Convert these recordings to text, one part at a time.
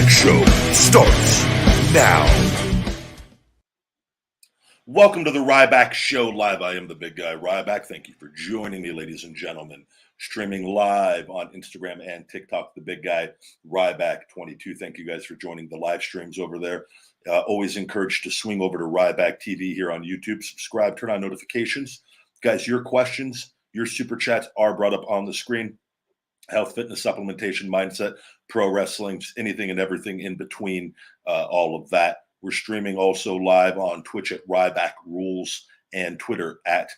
Ryback Show starts now. Welcome to the Ryback Show live. I am the big guy, Ryback. Thank you for joining me, ladies and gentlemen. Streaming live on Instagram and TikTok, the big guy, Ryback20. Thank you guys for joining the live streams over there. Always encouraged to swing over to Ryback TV here on YouTube. Subscribe, turn on notifications. Guys, your questions, your super chats are brought up on the screen. Health, fitness, supplementation, mindset, pro wrestling, anything and everything in between, all of that. We're streaming also live on Twitch at Ryback Rules and Twitter at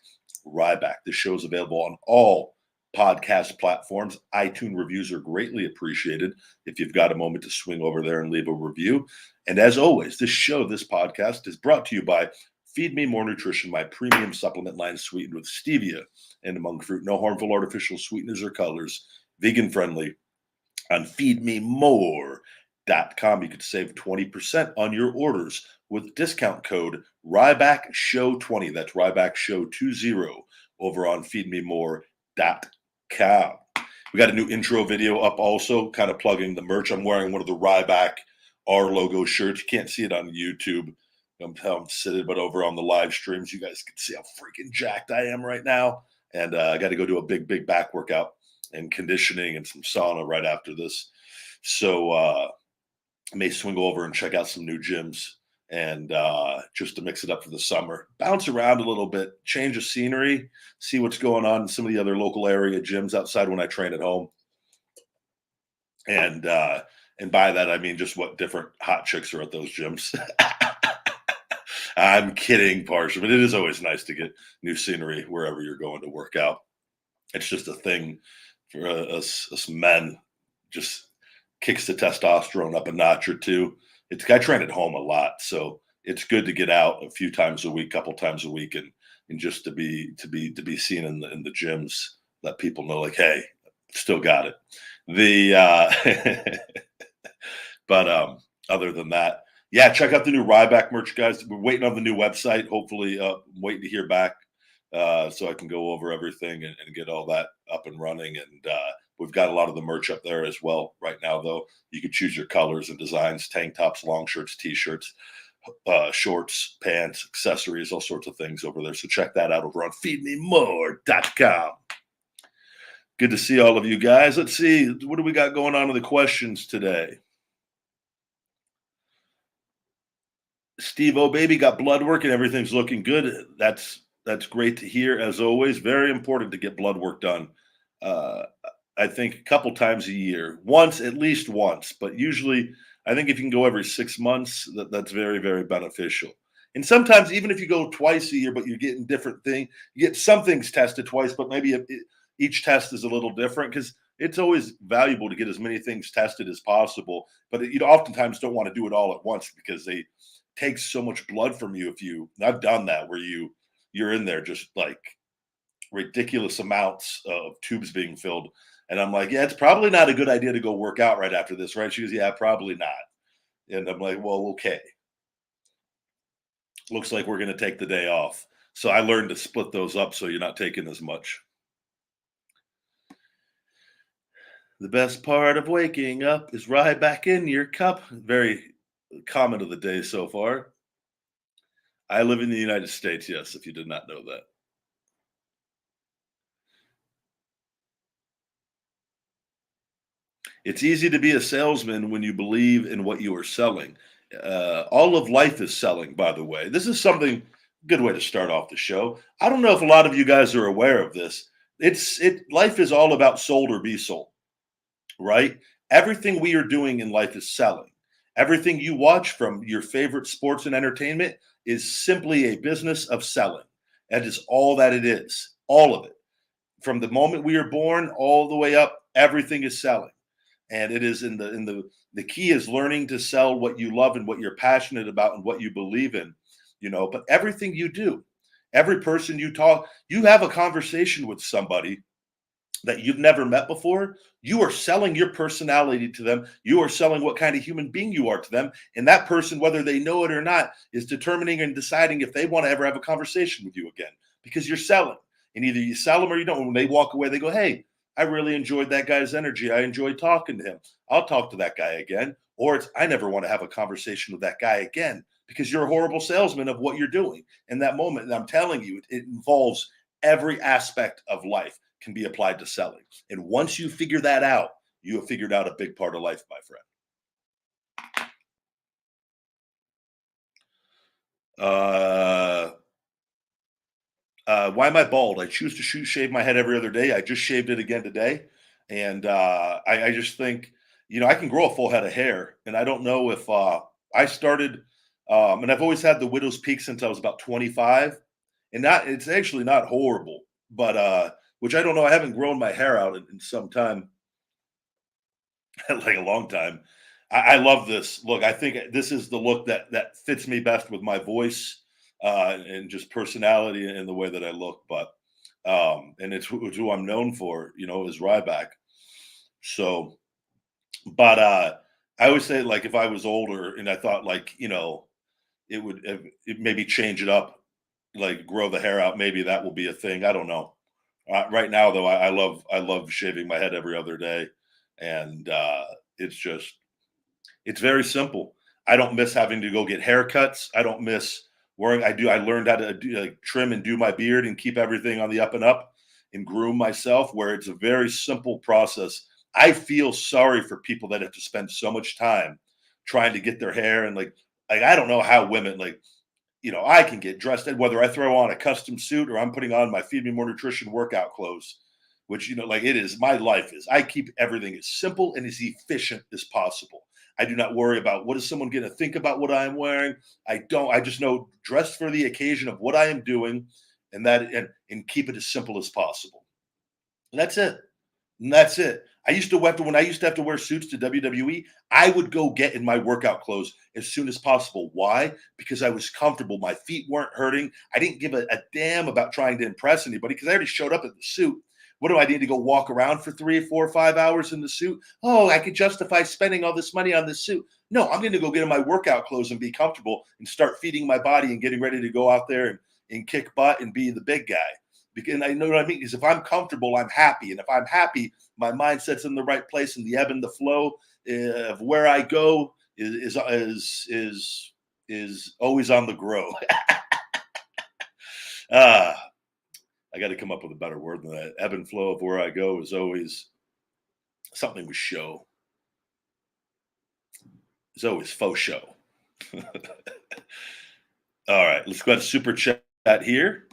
Ryback. The show is available on all podcast platforms. iTunes reviews are greatly appreciated if you've got a moment to swing over there and leave a review. And as always, this podcast is brought to you by Feed Me More Nutrition, my premium supplement line sweetened with stevia and monk fruit. No harmful artificial sweeteners or colors. Vegan friendly. On feedmemore.com, you could save 20% on your orders with discount code RYBACKSHOW20. That's RYBACKSHOW20 over on feedmemore.com. We got a new intro video up also, kind of plugging the merch. I'm wearing one of the Ryback R logo shirts. You can't see it on YouTube. I'm sitting, but over on the live streams, you guys can see how freaking jacked I am right now. And I got to go do a big back workout and conditioning and some sauna right after this. So I may swing over and check out some new gyms and just to mix it up for the summer. Bounce around a little bit, change of scenery, see what's going on in some of the other local area gyms outside when I train at home. And by that, I mean just what different hot chicks are at those gyms. I'm kidding, partially, but it is always nice to get new scenery wherever you're going to work out. It's just a thing for us men, just kicks the testosterone up a notch or two. I train at home a lot, so it's good to get out a few times a week, couple times a week, and just to be seen in the gyms, let people know like, hey, still got it. But other than that, yeah, check out the new Ryback merch, guys. We're waiting on the new website. Hopefully, I'm waiting to hear back so I can go over everything and get all that up and running. And we've got a lot of the merch up there as well right now, though. You can choose your colors and designs, tank tops, long shirts, T-shirts, shorts, pants, accessories, all sorts of things over there. So check that out over on feedmemore.com. Good to see all of you guys. Let's see. What do we got going on with the questions today? Steve, oh, baby, got blood work and everything's looking good. That's great to hear, as always. Very important to get blood work done. I think a couple times a year, at least once, but usually I think if you can go every 6 months, that's very, very beneficial. And sometimes even if you go twice a year, but you're getting different things, you get some things tested twice, but maybe each test is a little different because it's always valuable to get as many things tested as possible. But you oftentimes don't want to do it all at once because they take so much blood from you. I've done that where you're in there just like ridiculous amounts of tubes being filled. And I'm like, yeah, it's probably not a good idea to go work out right after this, right? She goes, yeah, probably not. And I'm like, well, okay. Looks like we're going to take the day off. So I learned to split those up so you're not taking as much. The best part of waking up is right back in your cup. Very comment of the day so far. I live in the United States, yes, if you did not know that. It's easy to be a salesman when you believe in what you are selling. All of life is selling, by the way. This is something, good way to start off the show. I don't know if a lot of you guys are aware of this. Life is all about sold or be sold, right? Everything we are doing in life is selling. Everything you watch from your favorite sports and entertainment is simply a business of selling. That is all that it is, all of it. From the moment we are born all the way up, everything is selling. And it is the key is learning to sell what you love and what you're passionate about and what you believe in, but everything you do, every person you talk, you have a conversation with somebody that you've never met before, you are selling your personality to them. You are selling what kind of human being you are to them. And that person, whether they know it or not, is determining and deciding if they want to ever have a conversation with you again, because you're selling. And either you sell them or you don't. When they walk away, they go, hey, I really enjoyed that guy's energy. I enjoyed talking to him. I'll talk to that guy again. or it's I never want to have a conversation with that guy again because you're a horrible salesman of what you're doing in that moment. And I'm telling you, it involves every aspect of life can be applied to selling. And once you figure that out, you have figured out a big part of life, my friend. Why am I bald? I choose to shave my head every other day. I just shaved it again today. And I just think, I can grow a full head of hair. And I don't know if I started, and I've always had the widow's peak since I was about 25. And it's actually not horrible, but which I don't know. I haven't grown my hair out in some time, like a long time. I love this look. I think this is the look that fits me best with my voice and just personality and the way that I look. But and it's who I'm known for, is Ryback. So, but I always say, like, if I was older and I thought, like, it would maybe change it up, like grow the hair out. Maybe that will be a thing. I don't know. Right now, though, I love shaving my head every other day, and it's very simple. I don't miss having to go get haircuts. I don't miss wearing. I learned how to trim and do my beard and keep everything on the up and up and groom myself. Where it's a very simple process. I feel sorry for people that have to spend so much time trying to get their hair and like I don't know how women I can get dressed in whether I throw on a custom suit or I'm putting on my Feed Me More Nutrition workout clothes, which, it is my life is. I keep everything as simple and as efficient as possible. I do not worry about what is someone going to think about what I am wearing. I just know dress for the occasion of what I am doing and keep it as simple as possible. And that's it. And that's it. When I used to have to wear suits to WWE, I would go get in my workout clothes as soon as possible. Why? Because I was comfortable. My feet weren't hurting. I didn't give a damn about trying to impress anybody because I already showed up in the suit. What do I need to go walk around for 3 or 4 or 5 hours in the suit? Oh, I could justify spending all this money on this suit. No, I'm going to go get in my workout clothes and be comfortable and start feeding my body and getting ready to go out there and kick butt and be the big guy. Because I know what I mean. Because if I'm comfortable, I'm happy. And if I'm happy, my mindset's in the right place, and the ebb and the flow of where I go is always on the grow. I got to come up with a better word than that. Ebb and flow of where I go is always something with show. It's always faux show. All right, let's go to super chat here.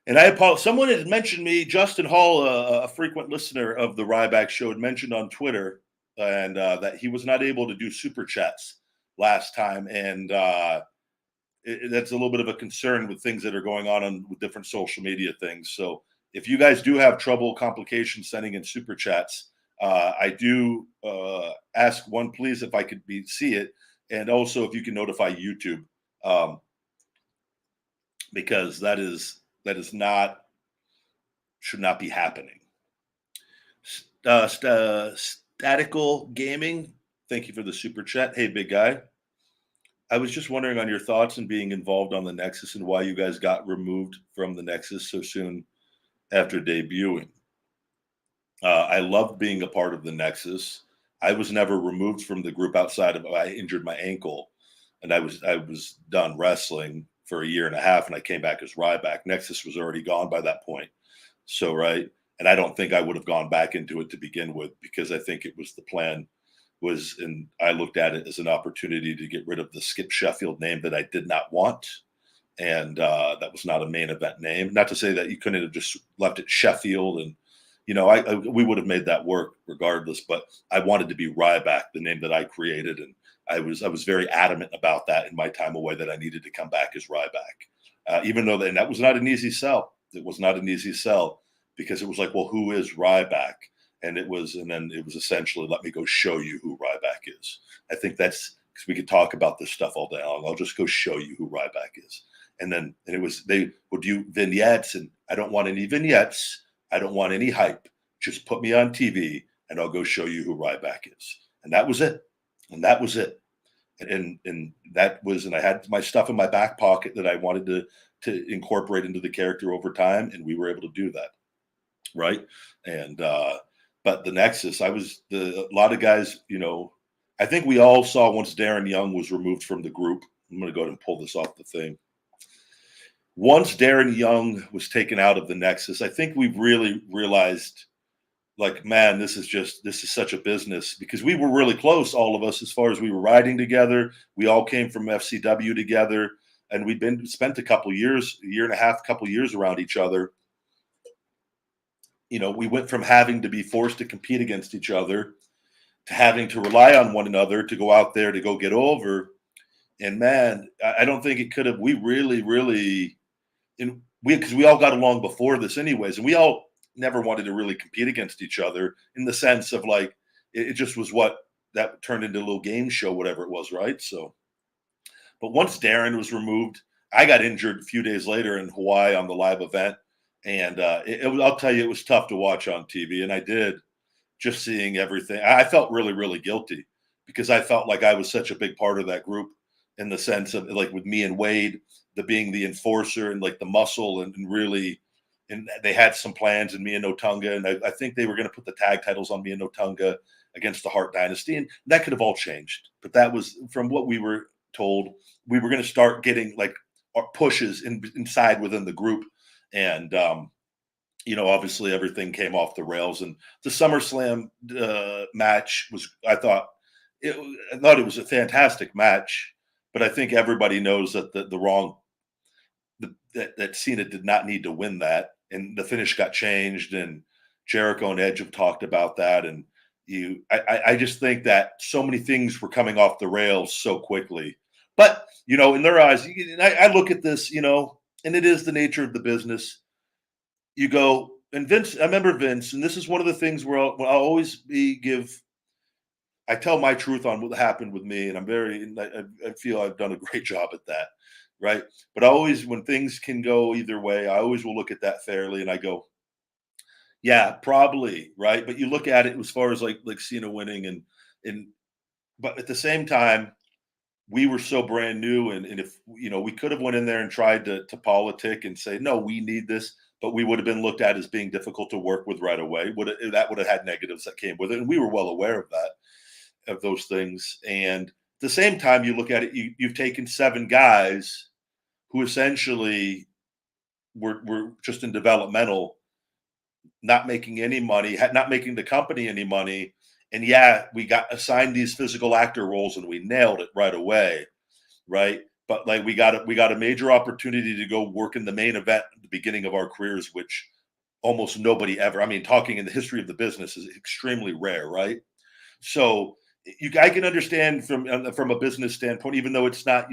And I apologize. Someone had mentioned me, Justin Hall, a frequent listener of the Ryback Show, had mentioned on Twitter and that he was not able to do super chats last time, and that's a little bit of a concern with things that are going on with different social media things. So if you guys do have trouble, complications sending in super chats, I do ask one, please, if I could see it, and also if you can notify YouTube, because that should not be happening. Statical Gaming, thank you for the super chat. Hey, big guy. I was just wondering on your thoughts on being involved on the Nexus and why you guys got removed from the Nexus so soon after debuting. I loved being a part of the Nexus. I was never removed from the group outside of I injured my ankle, and I was done wrestling for a year and a half, and I came back as Ryback. Nexus was already gone by that point. So, right. And I don't think I would have gone back into it to begin with, because I think it was the plan and I looked at it as an opportunity to get rid of the Skip Sheffield name that I did not want. And that was not a main event name. Not to say that you couldn't have just left it Sheffield and, we would have made that work regardless, but I wanted to be Ryback, the name that I created. And I was very adamant about that in my time away, that I needed to come back as Ryback, even though that was not an easy sell. It was not an easy sell, because it was like, well, who is Ryback? And then it was essentially, let me go show you who Ryback is. I think that's because we could talk about this stuff all day long. I'll just go show you who Ryback is. And they would do vignettes, and I don't want any vignettes. I don't want any hype. Just put me on TV and I'll go show you who Ryback is. And that was it. And that was it. And I had my stuff in my back pocket that I wanted to incorporate into the character over time. And we were able to do that. Right. And, but the Nexus, a lot of guys, I think we all saw once Darren Young was removed from the group. I'm going to go ahead and pull this off the thing. Once Darren Young was taken out of the Nexus, I think we've really realized, like, man, this is such a business, because we were really close, all of us, as far as we were riding together. We all came from FCW together, and we'd spent a couple years, a year and a half, couple years around each other. We went from having to be forced to compete against each other to having to rely on one another to go out there to go get over. And man, I don't think it could have. We really, really, because we all got along before this, anyways, and we all never wanted to really compete against each other, in the sense of, like, it just was what that turned into a little game show, whatever it was, right? So, but once Darren was removed, I got injured a few days later in Hawaii on the live event, and I'll tell you, it was tough to watch on TV, and I did. Just seeing everything, I felt really, really guilty, because I felt like I was such a big part of that group, in the sense of, like, with me and Wade, being the enforcer and, like, the muscle, and really, and they had some plans, and me and Otunga, and I think they were going to put the tag titles on me and Otunga against the Hart Dynasty, and that could have all changed. But that was, from what we were told, we were going to start getting, like, our pushes inside within the group, and obviously everything came off the rails. And the SummerSlam match was, I thought it was a fantastic match, but I think everybody knows that that Cena did not need to win that, and the finish got changed, and Jericho and Edge have talked about that, and I just think that so many things were coming off the rails so quickly. But in their eyes, I look at this, and it is the nature of the business. You go, and Vince, I remember Vince, and this is one of the things where I'll always I tell my truth on what happened with me, and I feel I've done a great job at that, right? But when things can go either way, I always will look at that fairly, and I go, yeah, probably, right? But you look at it as far as, like Cena winning, but at the same time, we were so brand new, and if we could have went in there and tried to politic and say, no, we need this, but we would have been looked at as being difficult to work with right away. That would have had negatives that came with it, and we were well aware of that, of those things. And at the same time, you look at it, you've taken 7 guys who essentially were just in developmental, not making any money, not making the company any money. And yeah, we got assigned these physical actor roles, and we nailed it right away, right? But, like, we got a major opportunity to go work in the main event at the beginning of our careers, which almost nobody ever. I mean, talking in the history of the business, is extremely rare, right? So I can understand from a business standpoint, even though it's not.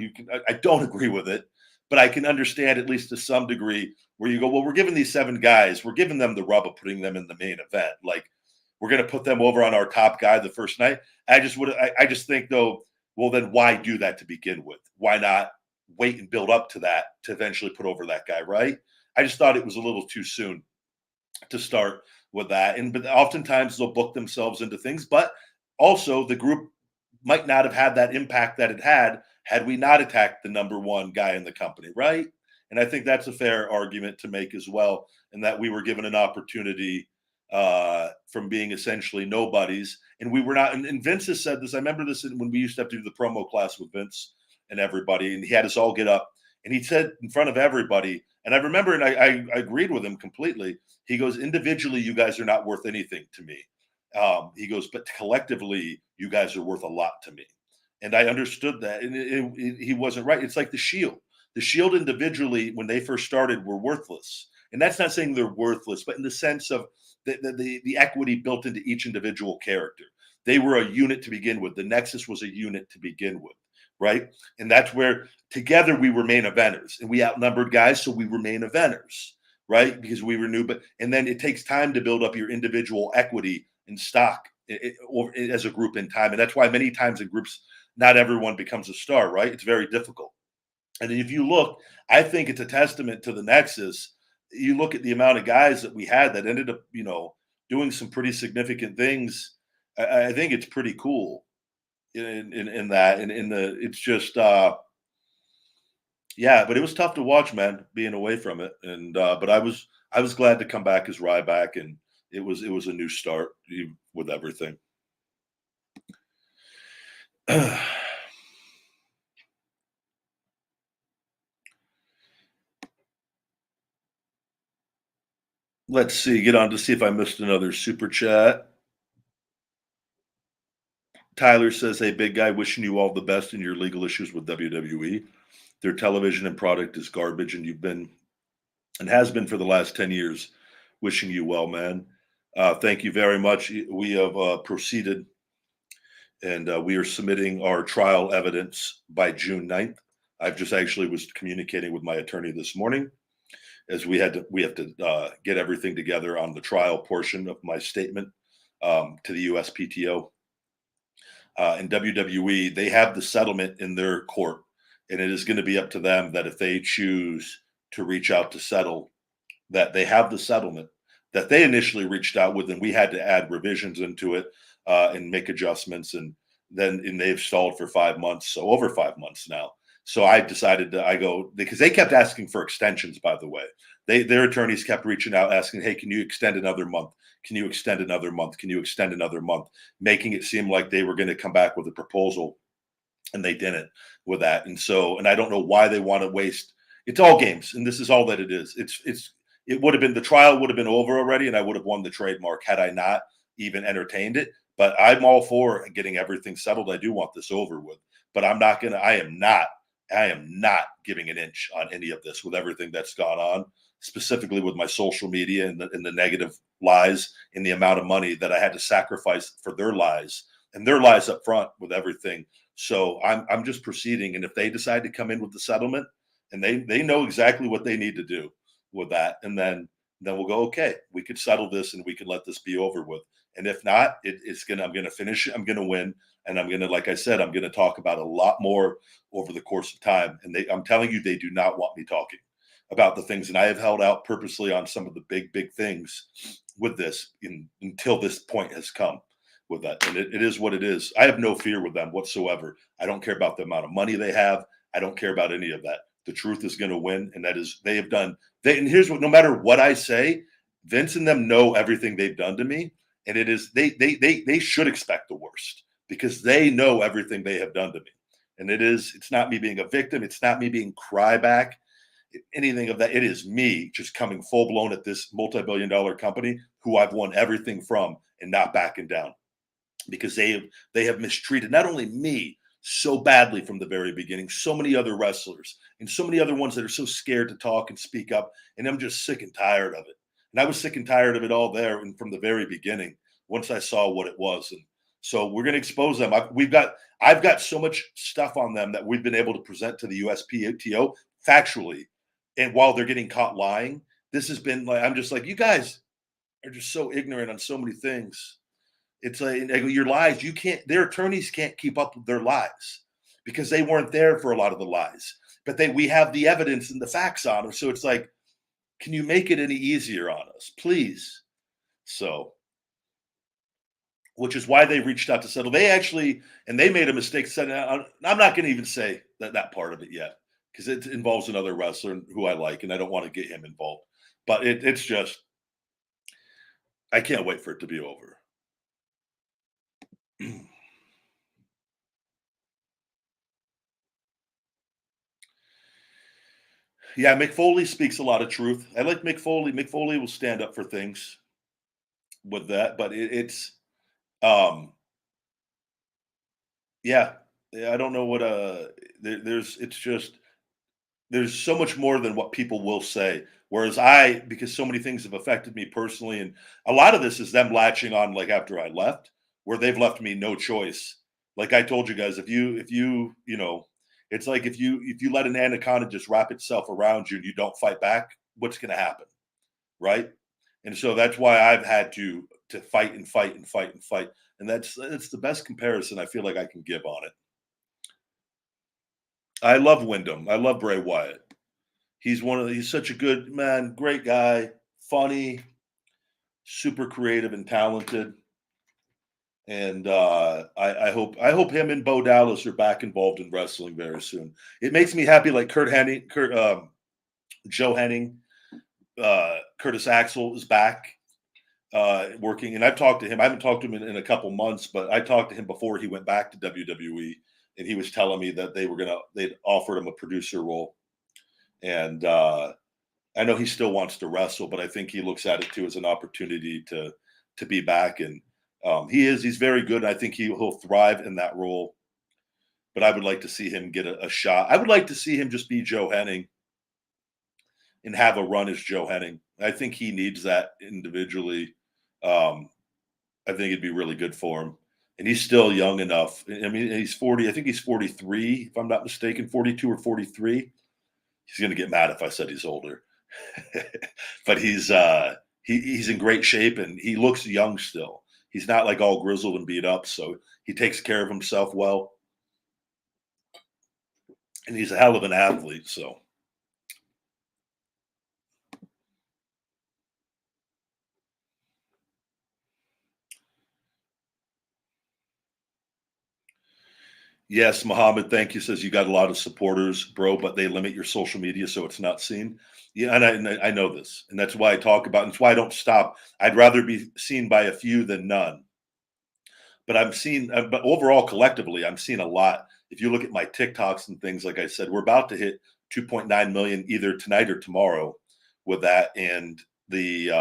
I don't agree with it, but I can understand, at least to some degree, where you go, well, we're giving these 7 guys, we're giving them the rub of putting them in the main event, like, we're going to put them over on our top guy the first night. I just think, though, well, then why do that to begin with? Why not wait and build up to that to eventually put over that guy, right? I just thought it was a little too soon to start with that. But oftentimes they'll book themselves into things, but also the group might not have had that impact that it had we not attacked the number 1 guy in the company, right? And I think that's a fair argument to make as well, and that we were given an opportunity from being essentially nobodies, and we were not. And Vince has said this. I remember this when we used to have to do the promo class with Vince and everybody, and he had us all get up, and he said in front of everybody, and I remember, and I agreed with him completely. He goes, individually, you guys are not worth anything to me. He goes, but collectively, you guys are worth a lot to me. And I understood that, and he wasn't right. It's like the Shield. The Shield individually, when they first started, were worthless. And that's not saying they're worthless, but in the sense of the equity built into each individual character. They were a unit to begin with. The Nexus was a unit to begin with, right? And that's where together we were main eventers, and we outnumbered guys, so we were main eventers, right? Because we were new. And then it takes time to build up your individual equity and stock or as a group in time. And that's why many times in groups, not everyone becomes a star, right? It's very difficult. And if you look, I think it's a testament to the Nexus. You look at the amount of guys that we had that ended up, doing some pretty significant things. I think it's pretty cool in that. And it's just, yeah, but it was tough to watch, man, being away from it. And, but I was glad to come back as Ryback, and it was a new start with everything. Let's see. Get on to see if I missed another super chat. Tyler says, "Hey, big guy, wishing you all the best in your legal issues with WWE. Their television and product is garbage, and you've been and has been for the last 10 years. Wishing you well, man." Thank you very much. We have proceeded, and we are submitting our trial evidence by June 9th. I've just actually was communicating with my attorney this morning, as we have to get everything together on the trial portion of my statement to the USPTO. And WWE, they have the settlement in their court, and it is going to be up to them that if they choose to reach out to settle, that they have the settlement that they initially reached out with, and we had to add revisions into it and make adjustments, and they've stalled for 5 months, so over 5 months now. So I decided I go, because they kept asking for extensions. By the way, their attorneys kept reaching out asking, "Hey, can you extend another month? Can you extend another month? Can you extend another month?" Making it seem like they were going to come back with a proposal, and they didn't with that. And I don't know why they want to waste. It's all games, and this is all that it is. It would have been, the trial would have been over already, and I would have won the trademark had I not even entertained it. But I'm all for getting everything settled. I do want this over with, but I am not giving an inch on any of this with everything that's gone on, specifically with my social media and the negative lies and the amount of money that I had to sacrifice for their lies and their lies up front with everything. So I'm just proceeding. And if they decide to come in with the settlement, and they know exactly what they need to do with that, and then we'll go, okay, we could settle this and we can let this be over with. And if not, I'm gonna finish it. I'm gonna win. And I'm gonna, like I said, I'm gonna talk about a lot more over the course of time. And I'm telling you, they do not want me talking about the things. And I have held out purposely on some of the big things with this until this point has come with that. And it is what it is. I have no fear with them whatsoever. I don't care about the amount of money they have. I don't care about any of that. The truth is going to win. And that is, they have done, and here's what, no matter what I say, Vince and them know everything they've done to me. And it is, they should expect the worst, because they know everything they have done to me. And it's not me being a victim. It's not me being Ryback, anything of that. It is me just coming full blown at this multi-billion-dollar company who I've won everything from and not backing down, because they have mistreated not only me so badly from the very beginning, so many other wrestlers and so many other ones that are so scared to talk and speak up. And I'm just sick and tired of it. And I was sick and tired of it all there and from the very beginning, once I saw what it was. And so we're going to expose them. I've got so much stuff on them that we've been able to present to the USPTO factually. And while they're getting caught lying, this has been like, I'm just like, you guys are just so ignorant on so many things. It's like, your lies, their attorneys can't keep up with their lies because they weren't there for a lot of the lies. But we have the evidence and the facts on them. So it's like, can you make it any easier on us, please? So, which is why they reached out to settle. And they made a mistake. I'm not going to even say that part of it yet, because it involves another wrestler who I like, and I don't want to get him involved. But it's just, I can't wait for it to be over. Yeah, Mick Foley speaks a lot of truth. I like Mick Foley. Mick Foley will stand up for things with that, but um yeah, I don't know what there's so much more than what people will say. Whereas because so many things have affected me personally, and a lot of this is them latching on, like after I left, where they've left me no choice. Like I told you guys, if you it's like if you let an anaconda just wrap itself around you and you don't fight back, what's going to happen, right? And so that's why I've had to fight and fight and fight and fight, and that's the best comparison I feel like I can give on it. I love Wyndham. I love Bray Wyatt. He's such a good man, great guy, funny, super creative and talented. And I hope him and Bo Dallas are back involved in wrestling very soon. It makes me happy. Like Joe Henning, Curtis Axel is back. working, and I've talked to him. I haven't talked to him in a couple months, but I talked to him before he went back to WWE, and he was telling me that they'd offered him a producer role, and I know he still wants to wrestle, but I think he looks at it too as an opportunity to be back, and he's very good. I think he'll thrive in that role, but I would like to see him get a shot. I would like to see him just be Joe Henning and have a run as Joe Henning. I think he needs that individually. Um, I think it'd be really good for him. And he's still young enough. I mean, he's 40. I think he's 43, if I'm not mistaken, 42 or 43. He's going to get mad if I said he's older. But he's in great shape and he looks young still. He's not like all grizzled and beat up, so he takes care of himself well. And he's a hell of an athlete, so yes, Muhammad, thank you. Says you got a lot of supporters, bro, but they limit your social media so it's not seen. Yeah, and I know this, and that's why I talk about. And that's why I don't stop. I'd rather be seen by a few than none. But but overall, collectively, I'm seeing a lot. If you look at my TikToks and things, like I said, we're about to hit 2.9 million either tonight or tomorrow with that, and the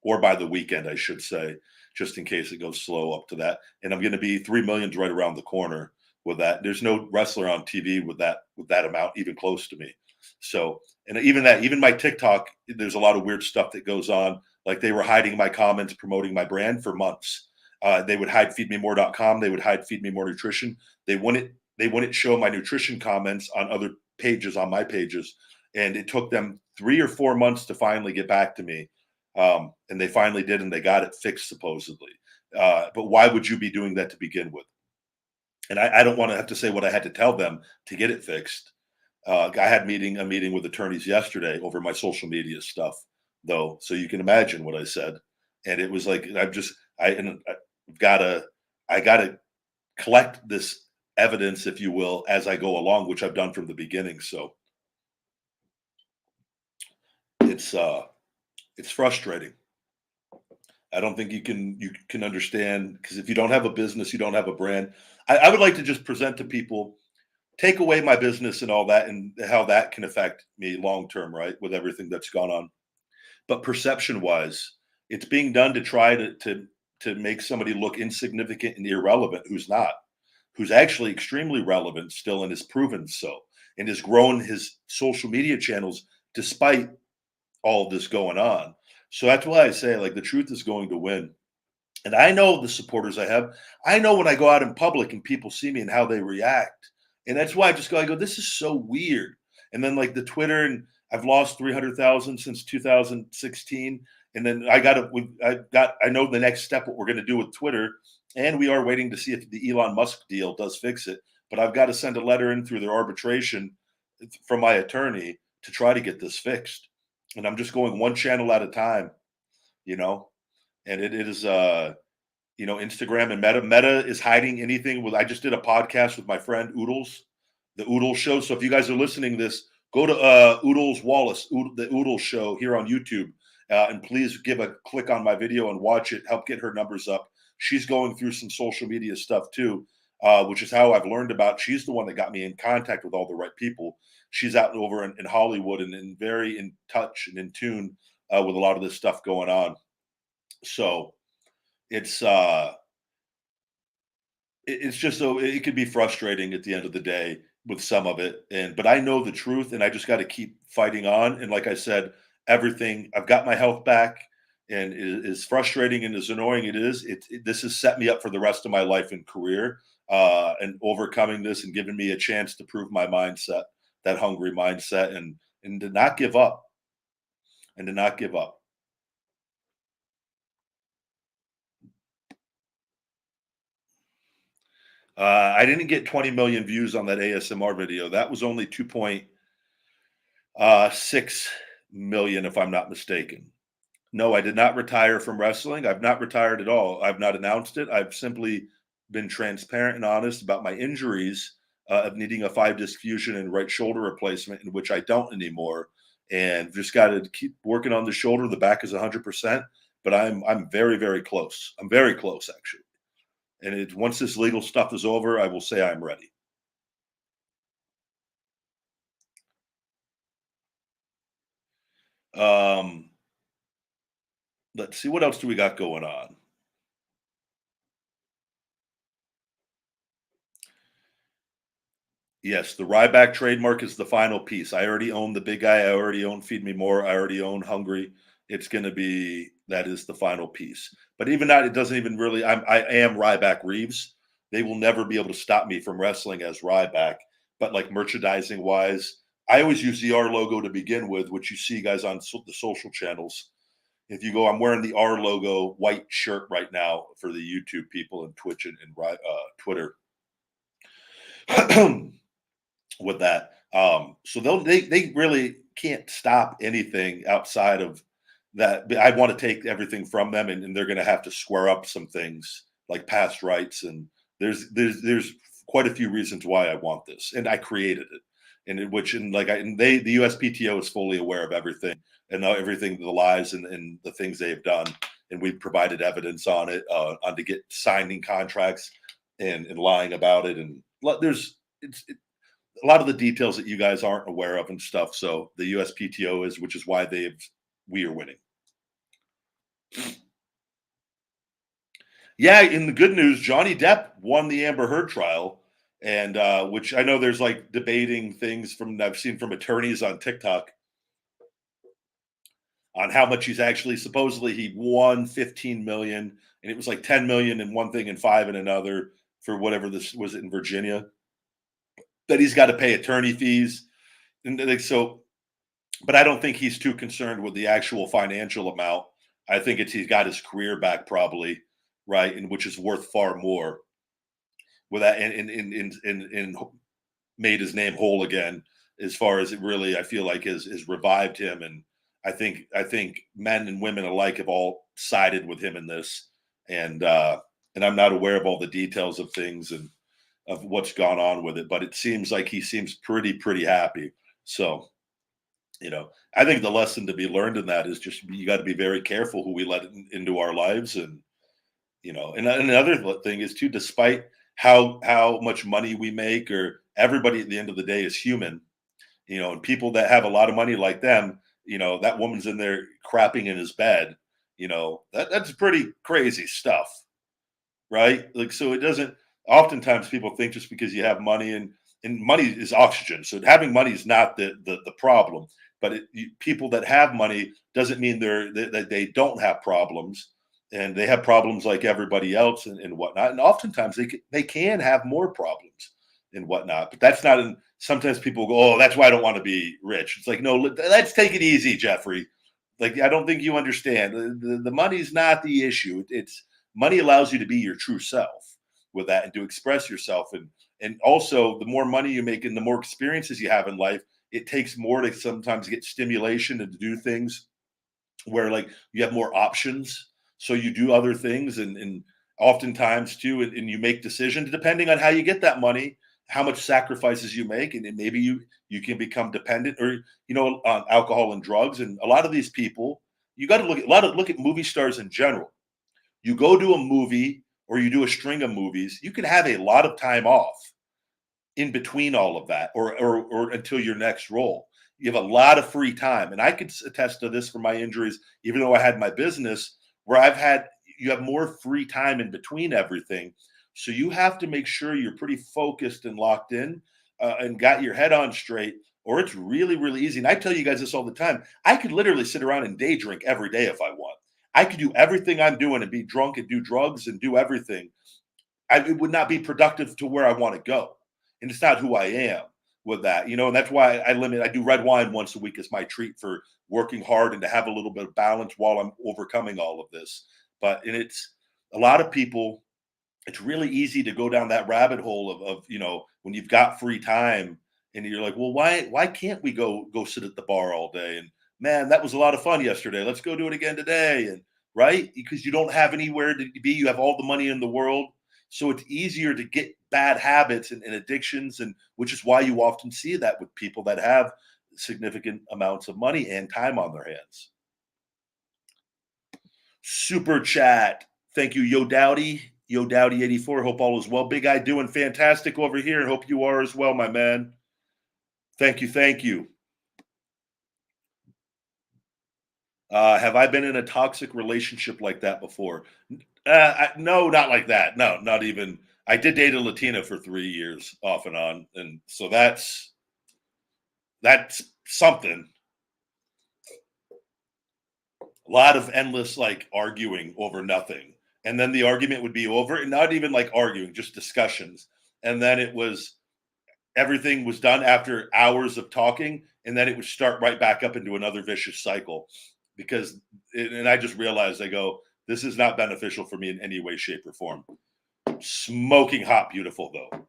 or by the weekend, I should say, just in case it goes slow up to that. And I'm going to be 3 million's right around the corner with that. There's no wrestler on TV with that amount even close to me. So, and even my TikTok, there's a lot of weird stuff that goes on. Like they were hiding my comments promoting my brand for months. They would hide feedmemore.com. They would hide Feed Me More Nutrition. They wouldn't show my nutrition comments on other pages, on my pages. And it took them 3 or 4 months to finally get back to me. And they finally did, and they got it fixed supposedly. But why would you be doing that to begin with? And I don't want to have to say what I had to tell them to get it fixed. I had a meeting with attorneys yesterday over my social media stuff, though, so you can imagine what I said. And it was like I've gotta collect this evidence, if you will, as I go along, which I've done from the beginning. So it's frustrating. I don't think you can understand, because if you don't have a business, you don't have a brand. I would like to just present to people, take away my business and all that, and how that can affect me long term, right? With everything that's gone on, but perception wise, it's being done to try to make somebody look insignificant and irrelevant who's not, who's actually extremely relevant still and has proven so, and has grown his social media channels despite all of this going on. So that's why I say, like, the truth is going to win. And I know the supporters I have. I know when I go out in public and people see me and how they react. And that's why I go, this is so weird. And then like the Twitter, and I've lost 300,000 since 2016. And then I know the next step, what we're going to do with Twitter. And we are waiting to see if the Elon Musk deal does fix it. But I've got to send a letter in through their arbitration from my attorney to try to get this fixed. And I'm just going one channel at a time, you know, and it is Instagram and Meta is hiding anything. With I just did a podcast with my friend Oodles, the Oodles show. So if you guys are listening to this, go to Oodles Wallace, the Oodles show here on YouTube, and please give a click on my video and watch it. Help get her numbers up. She's going through some social media stuff too, which is how I've learned about. She's the one that got me in contact with all the right people. She's out over in Hollywood and very in touch and in tune with a lot of this stuff going on. So it's it's just, so it could be frustrating at the end of the day with some of it, but I know the truth, and I just got to keep fighting on. And like I said, everything, I've got my health back, and as frustrating and as annoying this has set me up for the rest of my life and career, and overcoming this and giving me a chance to prove my mindset, that hungry mindset, and to not give up, and to not give up. I didn't get 20 million views on that ASMR video. That was only 2.6 million, if I'm not mistaken. No, I did not retire from wrestling. I've not retired at all. I've not announced it. I've simply been transparent and honest about my injuries, of needing a 5-disc fusion and right shoulder replacement, in which I don't anymore. And just got to keep working on the shoulder. The back is 100%, but I'm very, very close. I'm very close actually. And once this legal stuff is over, I will say I'm ready. Um, let's see what else do we got going on. Yes, the Ryback trademark is the final piece. I already own the big guy. I already own Feed Me More. I already own Hungry. It's going to be that is the final piece. But even that, it doesn't even really. I am Ryback Reeves. They will never be able to stop me from wrestling as Ryback. But like merchandising wise, I always use the R logo to begin with, which you see guys on the social channels. If you go, I'm wearing the R logo white shirt right now for the YouTube people and Twitch and Twitter. With that. So they really can't stop anything outside of that. I want to take everything from them, and they're going to have to square up some things like past rights. And there's quite a few reasons why I want this, and I created it. And the USPTO is fully aware of everything and everything, the lies and the things they've done, and we've provided evidence on it, on to get signing contracts and lying about it. And there's a lot of the details that you guys aren't aware of and stuff. So the USPTO is, which is why we are winning. Yeah, in the good news, Johnny Depp won the Amber Heard trial, and which I know there's like debating things from I've seen from attorneys on TikTok on how much he's actually supposedly he won 15 million, and it was like 10 million in one thing and 5 in another for whatever this was in Virginia that he's got to pay attorney fees, and like so. But I don't think he's too concerned with the actual financial amount. I think he's got his career back probably, right, and which is worth far more. With that, and made his name whole again. As far as it really, I feel like has revived him, and I think men and women alike have all sided with him in this, and I'm not aware of all the details of things and of what's gone on with it, but it seems like he seems pretty happy. So I think the lesson to be learned in that is just you got to be very careful who we let into our lives, and and another thing is too, despite how much money we make, or everybody at the end of the day is human, and people that have a lot of money like them, that woman's in there crapping in his bed, that's pretty crazy stuff, right? Like, so it doesn't. Oftentimes, people think just because you have money and money is oxygen, so having money is not the problem. But people that have money doesn't mean that they don't have problems, and they have problems like everybody else and whatnot. And oftentimes they can have more problems and whatnot. But that's not. Sometimes people go, "Oh, that's why I don't want to be rich." It's like, no, let's take it easy, Jeffrey. Like, I don't think you understand. The money's not the issue. It's money allows you to be your true self with that and to express yourself. And also, the more money you make and the more experiences you have in life, it takes more to sometimes get stimulation and to do things where like you have more options. So you do other things, and oftentimes too, and you make decisions depending on how you get that money, how much sacrifices you make, and then maybe you can become dependent, or on alcohol and drugs. And a lot of these people, you got to look at movie stars in general. You go to a movie or you do a string of movies, you can have a lot of time off in between all of that, or until your next role. You have a lot of free time, and I could attest to this from my injuries. Even though I had my business, where you have more free time in between everything, so you have to make sure you're pretty focused and locked in, and got your head on straight, or it's really easy. And I tell you guys this all the time. I could literally sit around and day drink every day if I want. I could do everything I'm doing and be drunk and do drugs and do everything. It would not be productive to where I want to go. And it's not who I am with that, and that's why I do red wine once a week as my treat for working hard and to have a little bit of balance while I'm overcoming all of this. And it's a lot of people, it's really easy to go down that rabbit hole of when you've got free time and you're like, well, why can't we go sit at the bar all day? And man, that was a lot of fun yesterday. Let's go do it again today. And right, because you don't have anywhere to be, you have all the money in the world, so it's easier to get bad habits and addictions, and which is why you often see that with people that have significant amounts of money and time on their hands. Super chat. Thank you, Yo Dowdy. Yo Dowdy 84. Hope all is well. Big Guy doing fantastic over here. And hope you are as well, my man. Thank you. Thank you. Have I been in a toxic relationship like that before? No, not like that. No, not even. I did date a Latina for 3 years off and on. And so that's something. A lot of endless like arguing over nothing. And then the argument would be over, and not even like arguing, just discussions. And then everything was done after hours of talking, and then it would start right back up into another vicious cycle. And I just realized, I go, this is not beneficial for me in any way, shape, or form. Smoking hot, beautiful though.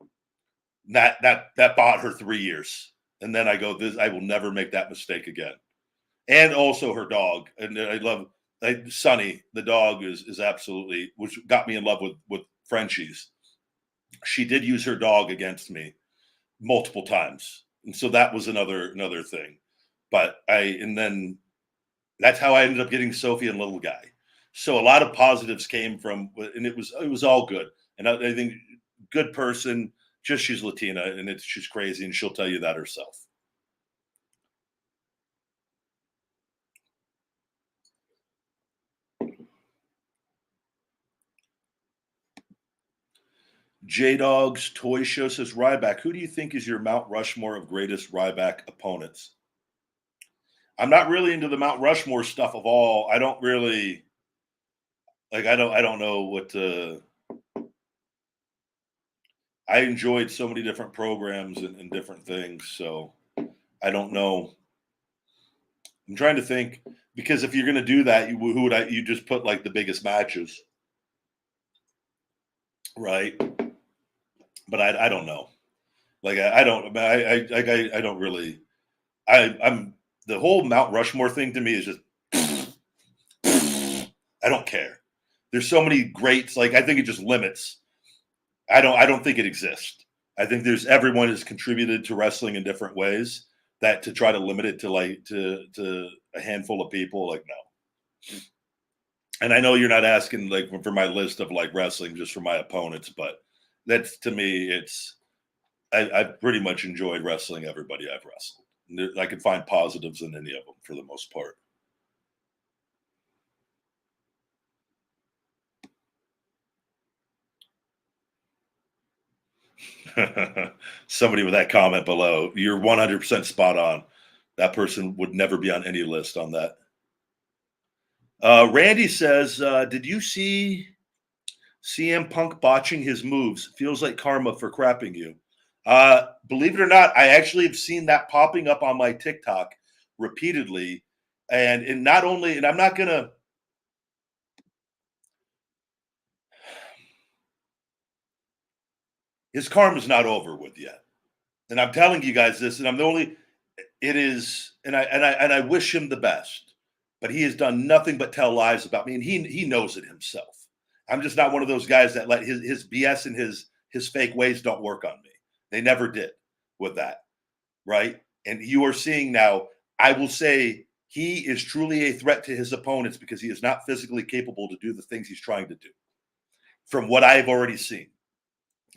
That bought her 3 years. And then I go, I will never make that mistake again. And also her dog. And I love Sunny, the dog is absolutely, which got me in love with Frenchies. She did use her dog against me multiple times. And so that was another thing. But and then that's how I ended up getting Sophie and Little Guy. So a lot of positives came from, and it was all good. And I think good person, just she's Latina and she's crazy, and she'll tell you that herself. J Dog's Toy Show says, Ryback, who do you think is your Mount Rushmore of greatest Ryback opponents? I'm not really into the Mount Rushmore stuff of all. I don't really like. I don't know what to. I enjoyed so many different programs and different things, so I don't know. I'm trying to think, because if you're going to do that, who would you just put like the biggest matches, right? But I don't know. Like I don't really. I'm the whole Mount Rushmore thing to me is just I don't care. There's so many greats. Like I think it just limits. I don't think it exists. I think everyone has contributed to wrestling in different ways. That to try to limit it to a handful of people, like no. And I know you're not asking like for my list of like wrestling just for my opponents, but that's to me, I've pretty much enjoyed wrestling everybody I've wrestled. I can find positives in any of them for the most part. Somebody with that comment below, you're 100% spot on. That person would never be on any list on that. Randy says, did you see CM Punk botching his moves? Feels like karma for crapping you. Believe it or not, I actually have seen that popping up on my TikTok repeatedly. And not only, and I'm not going to, his karma's not over with yet. And I'm telling you guys this, and I'm the only, it is, and I wish him the best, but he has done nothing but tell lies about me, and he knows it himself. I'm just not one of those guys that let his BS and his fake ways don't work on me. They never did with that, right? And you are seeing now, I will say he is truly a threat to his opponents because he is not physically capable to do the things he's trying to do from what I've already seen.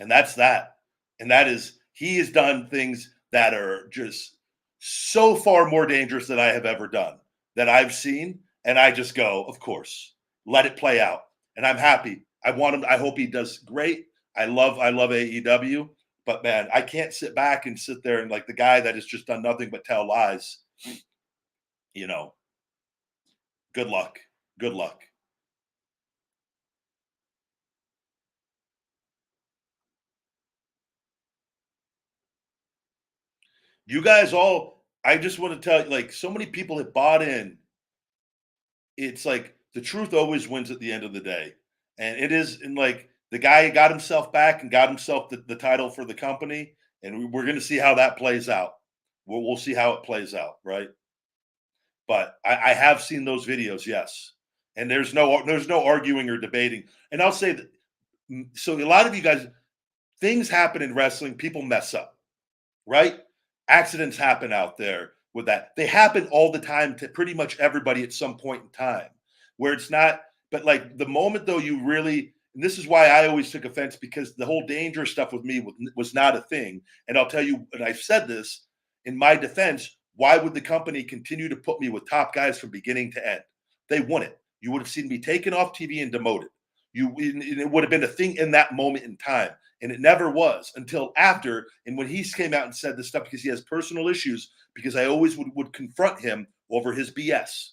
And that's that. And that is, he has done things that are just so far more dangerous than I have ever done that I've seen. And I just go, of course, let it play out. And I'm happy. I want him. I hope he does great. I love AEW, but man, I can't sit back and sit there and like the guy that has just done nothing but tell lies, you know, good luck. Good luck. You guys all, I just want to tell you, like, so many people have bought in. It's like the truth always wins at the end of the day. And it is, and like the guy got himself back and got himself the title for the company. And we're going to see how that plays out. We'll see how it plays out, right? But I have seen those videos, yes. And there's no arguing or debating. And I'll say that, so a lot of you guys, things happen in wrestling, people mess up, right? Accidents happen out there with that. They happen all the time to pretty much everybody at some point in time, where it's not, But like the moment though, you really, and this is why I always took offense, because the whole dangerous stuff with me was not a thing. And I'll tell you, and I've said this in my defense, why would the company continue to put me with top guys from beginning to end? They wouldn't. You would have seen me taken off TV and demoted. It would have been a thing in that moment in time. And it never was until after. And when he came out and said this stuff, because he has personal issues, because I always would confront him over his BS.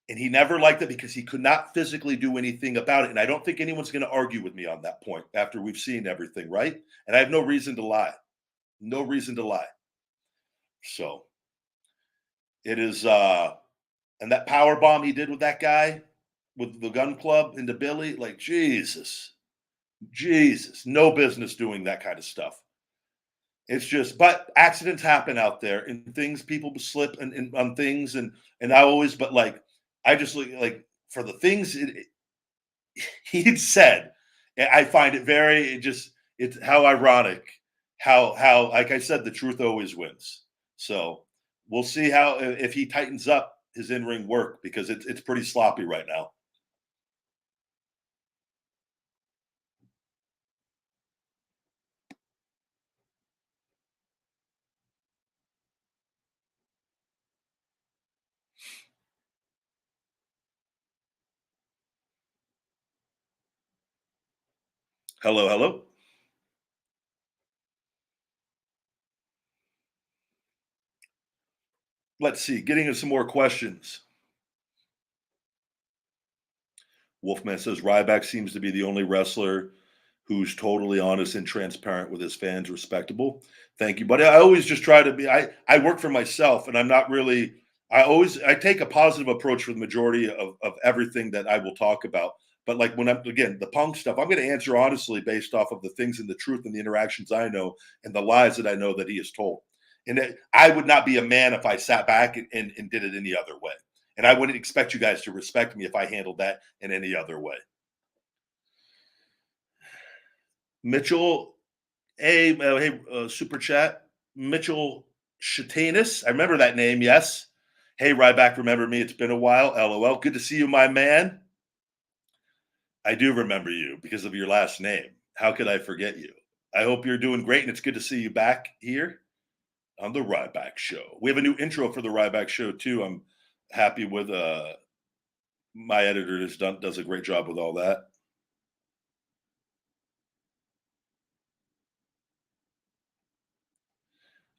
And he never liked it because he could not physically do anything about it. And I don't think anyone's going to argue with me on that point after we've seen everything, right? And I have no reason to lie. No reason to lie. So it is, and that power bomb he did with that guy with the gun club into Billy, like Jesus, no business doing that kind of stuff. It's just, but accidents happen out there, and things, people slip and on things, and I always, but like, I just look like for the things he'd said, I find it very, it's how ironic, how like I said, the truth always wins. So we'll see how, if he tightens up his in-ring work, because it's pretty sloppy right now. Hello, hello. Let's see, getting into some more questions. Wolfman says Ryback seems to be the only wrestler who's totally honest and transparent with his fans, respectable. Thank you, buddy. I always just try to be. I work for myself, and I'm not really. I take a positive approach for the majority of everything that I will talk about. But like when I'm, again, the Punk stuff, I'm going to answer honestly based off of the things and the truth and the interactions I know and the lies that I know that he has told. And I would not be a man if I sat back and did it any other way. And I wouldn't expect you guys to respect me if I handled that in any other way. Mitchell, super chat. Mitchell Shatanis. I remember that name. Yes. Hey, Ryback, remember me? It's been a while. LOL. Good to see you, my man. I do remember you because of your last name. How could I forget you? I hope you're doing great, and it's good to see you back here on the Ryback Show. We have a new intro for the Ryback Show too. I'm happy with. My editor does a great job with all that.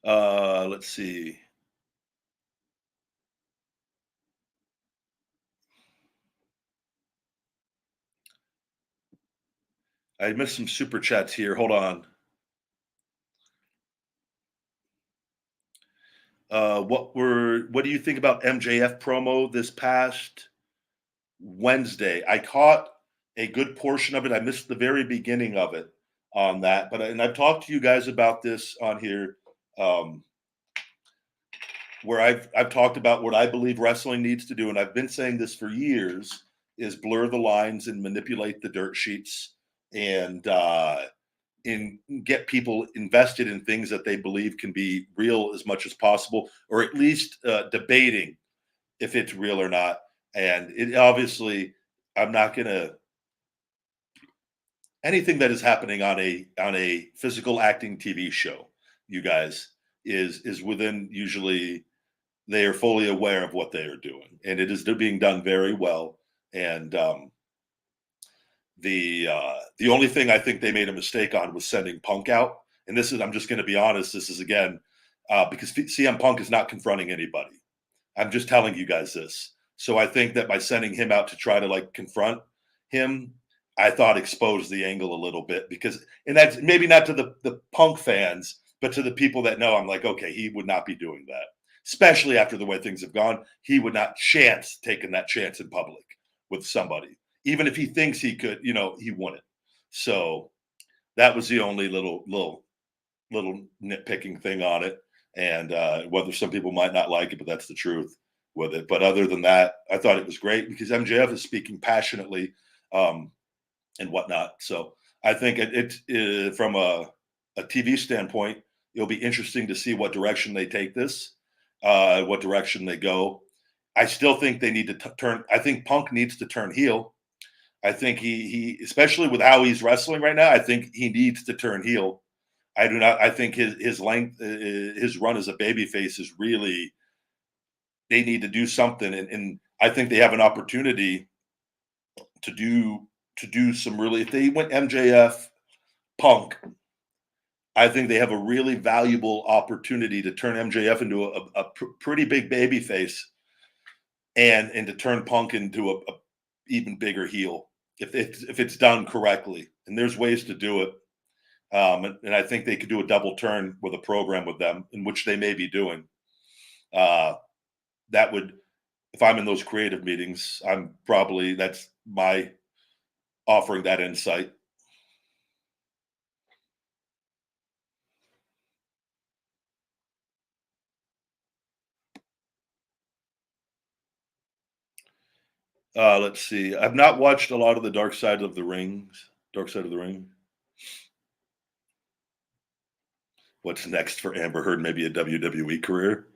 Let's see. I missed some super chats here. Hold on. What do you think about MJF promo this past Wednesday? I caught a good portion of it. I missed the very beginning of it on that, and I've talked to you guys about this on here, where I've talked about what I believe wrestling needs to do, and I've been saying this for years, is blur the lines and manipulate the dirt sheets and get people invested in things that they believe can be real as much as possible, or at least debating if it's real or not. And it obviously, I'm not going to, anything that is happening on a physical acting TV show, you guys, is within, usually they are fully aware of what they are doing, and it is being done very well. And the only thing I think they made a mistake on was sending Punk out. And this is, I'm just going to be honest, this is again because CM Punk is not confronting anybody. I'm just telling you guys this. So I think that by sending him out to try to like confront him, I thought exposed the angle a little bit, because, and that's maybe not to the Punk fans, but to the people that know, I'm like, okay, he would not be doing that, especially after the way things have gone. He would not chance taking that chance in public with somebody, even if he thinks he could, he wouldn't. So that was the only little nitpicking thing on it. And whether some people might not like it, but that's the truth with it. But other than that, I thought it was great because MJF is speaking passionately and whatnot. So I think it from a TV standpoint, it'll be interesting to see what direction they take this, what direction they go. I still think they need to turn. I think Punk needs to turn heel. I think he especially with how he's wrestling right now. I think he needs to turn heel. I do not. I think his length, his run as a babyface is really. They need to do something, and I think they have an opportunity to do some really. If they went MJF Punk, I think they have a really valuable opportunity to turn MJF into a pretty big baby face, and to turn Punk into a even bigger heel if it's done correctly. And there's ways to do it. And I think they could do a double turn with a program with them, in which they may be doing. That would, if I'm in those creative meetings, that's my offering that insight. Let's see. I've not watched a lot of the Dark Side of the Rings. Dark Side of the Ring. What's next for Amber Heard? Maybe a WWE career.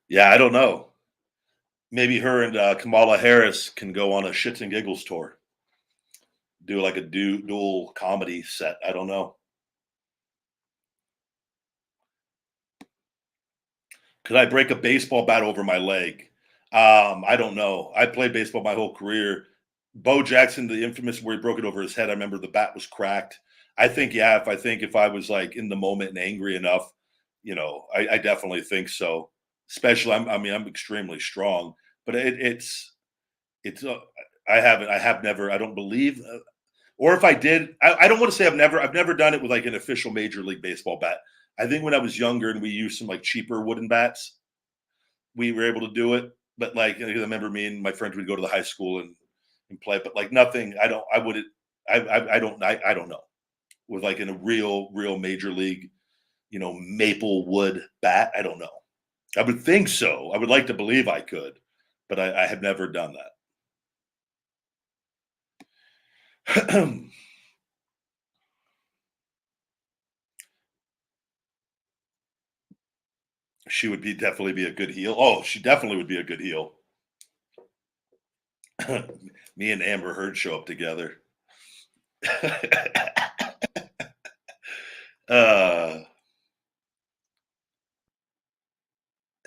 Yeah, I don't know. Maybe her and Kamala Harris can go on a shits and giggles tour. Do like a dual comedy set. I don't know. Could I break a baseball bat over my leg? I don't know. I played baseball my whole career. Bo Jackson, the infamous where he broke it over his head. I remember the bat was cracked. I think, yeah, if I was like in the moment and angry enough, I definitely think so. Especially, I'm extremely strong, but it's I have never, I don't believe, or if I did, I don't want to say I've never done it with like an official Major League Baseball bat. I think when I was younger and we used some like cheaper wooden bats, we were able to do it. But like, I remember me and my friends would go to the high school and play, but like nothing. I wouldn't. I don't know. With like in a real major league, maple wood bat. I don't know. I would think so. I would like to believe I could, but I have never done that. She would definitely be a good heel. Oh, she definitely would be a good heel. Me and Amber Heard show up together. uh,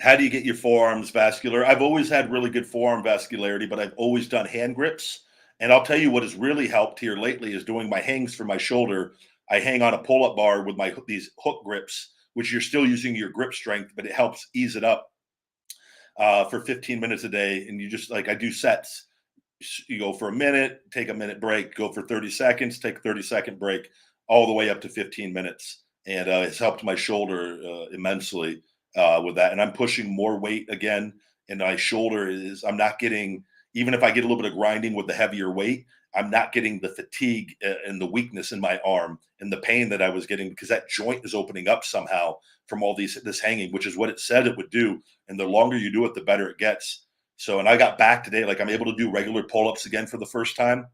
how do you get your forearms vascular? I've always had really good forearm vascularity, but I've always done hand grips. And I'll tell you what has really helped here lately is doing my hangs for my shoulder. I hang on a pull-up bar with these hook grips, which you're still using your grip strength, but it helps ease it up for 15 minutes a day. And you just like I do sets. You go for a minute, take a minute break, go for 30 seconds, take a 30-second break, all the way up to 15 minutes. And it's helped my shoulder immensely with that. And I'm pushing more weight again. And my shoulder I'm not getting, even if I get a little bit of grinding with the heavier weight, I'm not getting the fatigue and the weakness in my arm and the pain that I was getting because that joint is opening up somehow from all this hanging, which is what it said it would do. And the longer you do it, the better it gets. So, and I got back today, like I'm able to do regular pull-ups again for the first time.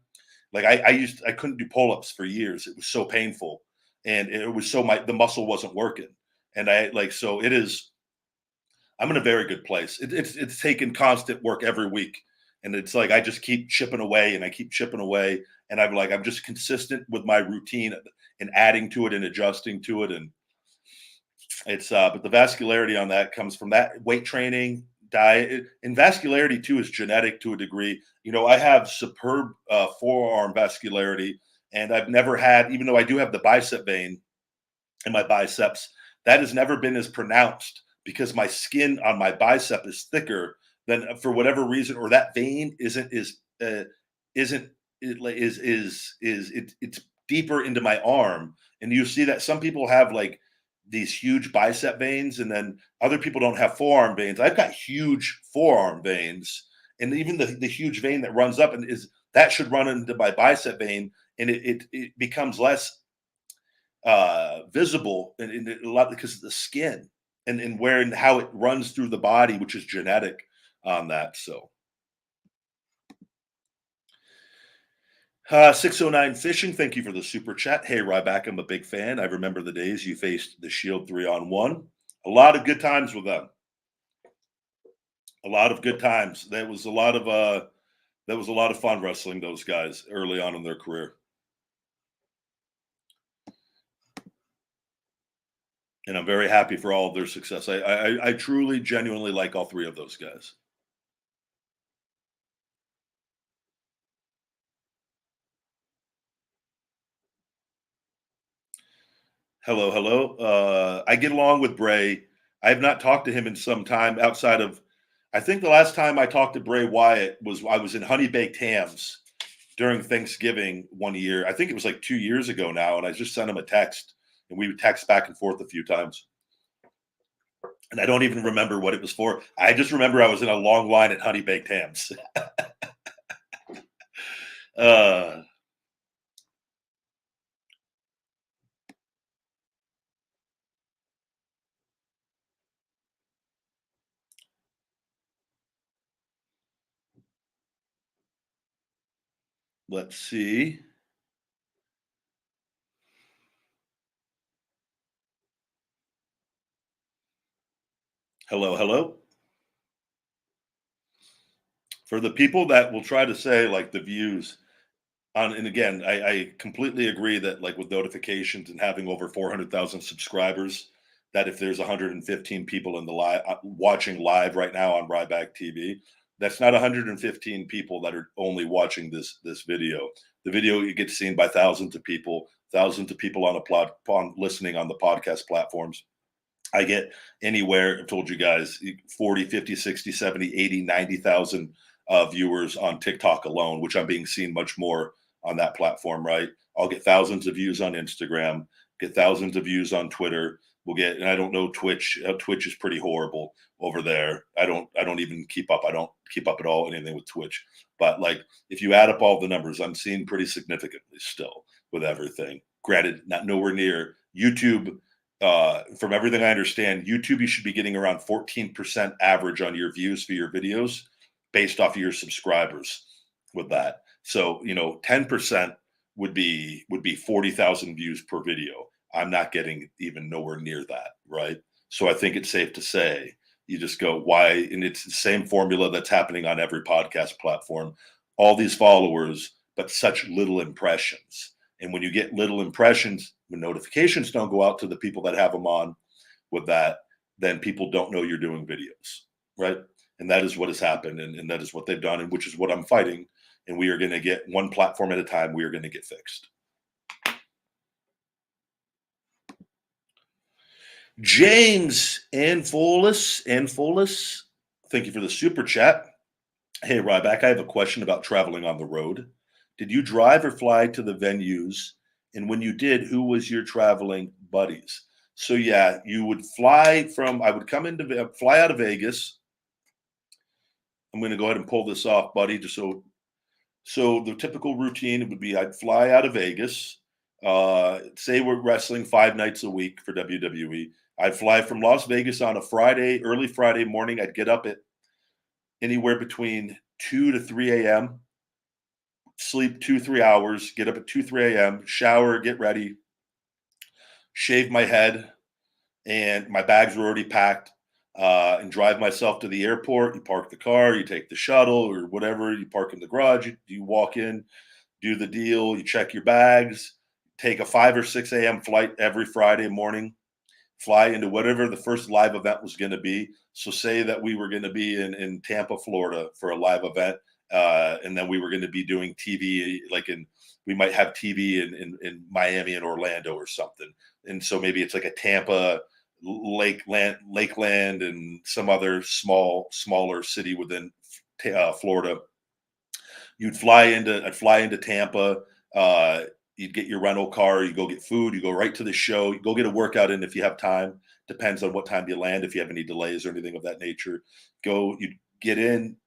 Like I couldn't do pull-ups for years. It was so painful. And it was the muscle wasn't working. And so it is, I'm in a very good place. It's taken constant work every week. And it's like, I just keep chipping away and I keep chipping away. And I'm just consistent with my routine and adding to it and adjusting to it. And but the vascularity on that comes from that weight training, diet, and vascularity too is genetic to a degree. I have superb forearm vascularity, and I've never had, even though I do have the bicep vein in my biceps, that has never been as pronounced because my skin on my bicep is thicker than for whatever reason, or that vein isn't it's deeper into my arm, and you see that some people have like these huge bicep veins, and then other people don't have forearm veins. I've got huge forearm veins, and even the huge vein that runs up and that should run into my bicep vein, and it becomes less visible and a lot because of the skin and where and how it runs through the body, which is genetic on that. So 609 Fishing, thank you for the super chat. Hey, Ryback, I'm a big fan. I remember the days you faced the Shield 3-on-1. A lot of good times with them. A lot of good times. That was a lot of fun wrestling those guys early on in their career. And I'm very happy for all of their success. I truly, genuinely like all three of those guys. Hello, hello. I get along with Bray. I have not talked to him in some time outside of, I think the last time I talked to Bray Wyatt was I was in Honey Baked Hams during Thanksgiving one year. I think it was like 2 years ago now. And I just sent him a text and we would text back and forth a few times. And I don't even remember what it was for. I just remember I was in a long line at Honey Baked Hams. uh, let's see. Hello, hello. For the people that will try to say like the views on, and again, I completely agree that like with notifications and having over 400,000 subscribers, that if there's 115 people in the live watching live right now on Ryback TV, that's not 115 people that are only watching this video. The video you get seen by thousands of people on a plot on listening on the podcast platforms. I get anywhere, I've told you guys, 40, 50, 60, 70, 80, 90,000 viewers on TikTok alone, which I'm being seen much more on that platform, right? I'll get thousands of views on Instagram, get thousands of views on Twitter. We'll get, and I don't know Twitch. Twitch is pretty horrible over there. I don't even keep up. I don't keep up at all anything with Twitch. But like, if you add up all the numbers, I'm seeing pretty significantly still with everything. Granted, not nowhere near YouTube. From everything I understand, YouTube, you should be getting around 14% average on your views for your videos based off of your subscribers with that. So, 10% would be 40,000 views per video. I'm not getting even nowhere near that, right? So I think it's safe to say you just go, why? And it's the same formula that's happening on every podcast platform. All these followers, but such little impressions. And when you get little impressions, when notifications don't go out to the people that have them on with that, then people don't know you're doing videos, right? And that is what has happened. And that is what they've done, and which is what I'm fighting. And we are going to get one platform at a time. We are going to get fixed. James Anfolis, thank you for the super chat. Hey, Ryback, I have a question about traveling on the road. Did you drive or fly to the venues? And when you did, who was your traveling buddies? So yeah, you would fly from, I would fly out of Vegas. I'm going to go ahead and pull this off, buddy, just so the typical routine would be I'd fly out of Vegas. Say we're wrestling 5 nights a week for WWE. I'd fly from Las Vegas on a Friday, early Friday morning. I'd get up at anywhere between 2 to 3 a.m., sleep 2-3 hours, get up at 2-3 a.m., shower, get ready, shave my head, and my bags were already packed, and drive myself to the airport. You park the car, you take the shuttle or whatever, you park in the garage, you walk in, do the deal, you check your bags, take a 5 or 6 a.m. flight every Friday morning, fly into whatever the first live event was going to be. So say that we were going to be in Tampa, Florida for a live event. And then we were going to be doing TV, we might have TV in Miami and Orlando or something. And so maybe it's like a Tampa, Lakeland, and some other smaller city within Florida. I'd fly into Tampa. You'd get your rental car, you go get food, you go right to the show, you go get a workout in if you have time. Depends on what time you land, if you have any delays or anything of that nature. You get in,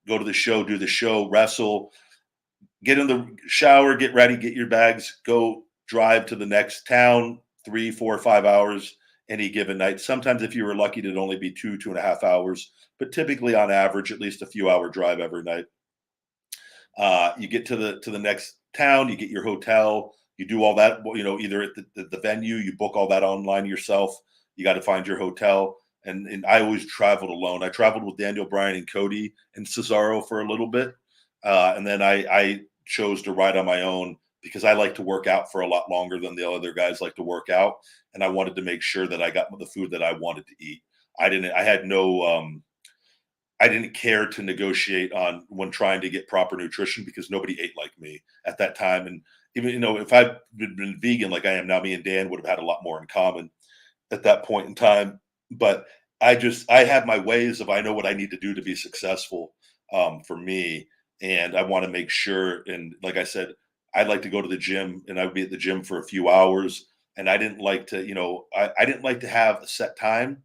go to the show, do the show, wrestle, get in the shower, get ready, get your bags, go drive to the next town, 3, 4, 5 hours any given night. Sometimes if you were lucky, it'd only be 2.5 hours, but typically on average, at least a few hour drive every night. You get to the next town, you get your hotel, you do all that, either at the venue, you book all that online yourself. You got to find your hotel. and I always traveled alone. I traveled with Daniel Bryan and Cody and Cesaro for a little bit, and then I chose to ride on my own because I like to work out for a lot longer than the other guys like to work out, and I wanted to make sure that I got the food that I wanted to eat. I didn't. I had no. I didn't care to negotiate on when trying to get proper nutrition because nobody ate like me at that time. And even if I'd been vegan like I am now, me and Dan would have had a lot more in common at that point in time. But I have my ways of I know what I need to do to be successful for me, and I want to make sure. And like I said, I'd like to go to the gym, and I'd be at the gym for a few hours. And I didn't like to, I didn't like to have a set time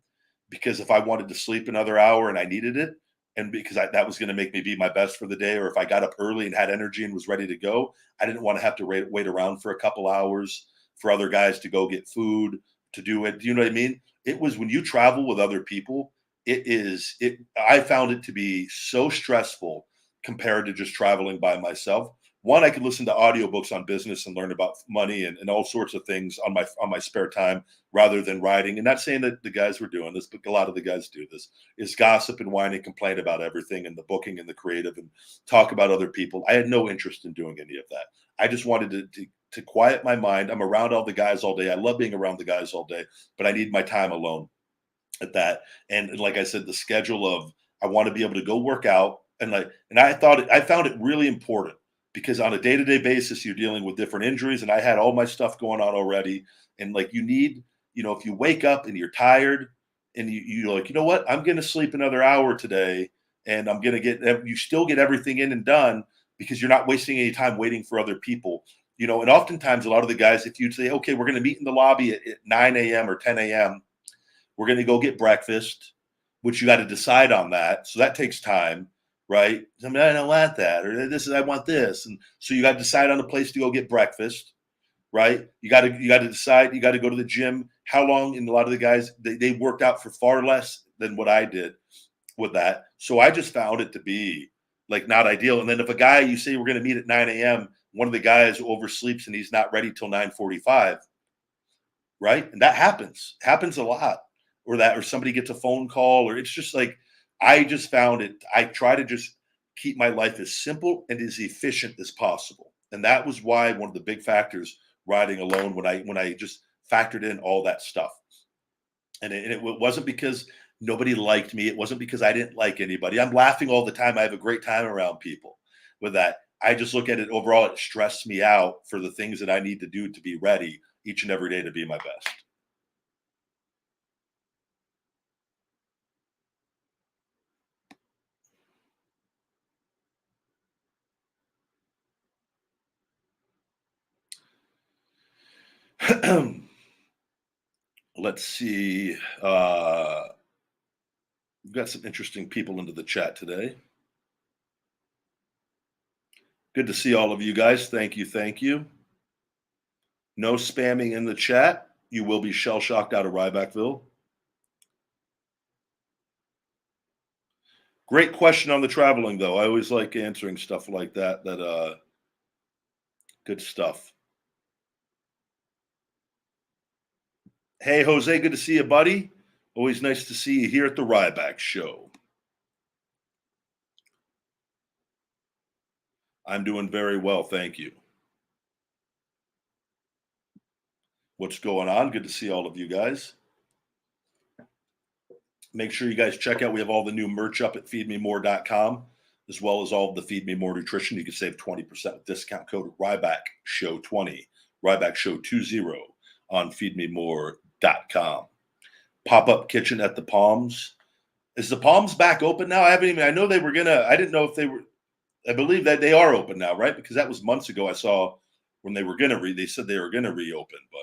because if I wanted to sleep another hour and I needed it, and because that was going to make me be my best for the day, or if I got up early and had energy and was ready to go, I didn't want to have to wait around for a couple hours for other guys to go get food to do it. Do you know what I mean? It was when you travel with other people, I found it to be so stressful compared to just traveling by myself. One, I could listen to audiobooks on business and learn about money and all sorts of things on my spare time rather than writing. And not saying that the guys were doing this, but a lot of the guys do this, is gossip and whine and complain about everything and the booking and the creative and talk about other people. I had no interest in doing any of that. I just wanted to quiet my mind. I'm around all the guys all day. I love being around the guys all day, but I need my time alone at that. And like I said, the schedule of I want to be able to go work out and I found it really important because on a day-to-day basis you're dealing with different injuries and I had all my stuff going on already. And like you need, if you wake up and you're tired and you're like, you know what, I'm going to sleep another hour today and I'm going to you still get everything in and done because you're not wasting any time waiting for other people. And oftentimes a lot of the guys, if you'd say, okay, we're going to meet in the lobby at 9 a.m. or 10 a.m., we're going to go get breakfast, which you got to decide on that. So that takes time, right? I mean, I don't want that, or I want this. And so you got to decide on a place to go get breakfast, right? You got to decide, you got to go to the gym. How long? And a lot of the guys, they worked out for far less than what I did with that. So I just found it to be like not ideal. And then if a guy, you say we're going to meet at 9 a.m., one of the guys oversleeps and he's not ready till 9:45, right? And that happens a lot. Or somebody gets a phone call, or it's just like I just found it. I try to just keep my life as simple and as efficient as possible. And that was why one of the big factors riding alone when I just factored in all that stuff. And it wasn't because nobody liked me. It wasn't because I didn't like anybody. I'm laughing all the time. I have a great time around people with that. I just look at it overall. It stressed me out for the things that I need to do to be ready each and every day to be my best. Let's see. We've got some interesting people into the chat today. Good to see all of you guys. Thank you. Thank you. No spamming in the chat. You will be shell shocked out of Rybackville. Great question on the traveling, though. I always like answering stuff like that. Good stuff. Hey, Jose, good to see you, buddy. Always nice to see you here at the Ryback Show. I'm doing very well, thank you. What's going on? Good to see all of you guys. Make sure you guys check out, we have all the new merch up at feedmemore.com, as well as all of the Feed Me More nutrition. You can save 20% with discount code RYBACKSHOW20, RYBACKSHOW20 on feedmemore.com. Pop-up kitchen at the Palms. Is the Palms back open now? I know they were I didn't know if they were, I believe that they are open now, right? Because that was months ago I saw when they were they said they were going to reopen, but.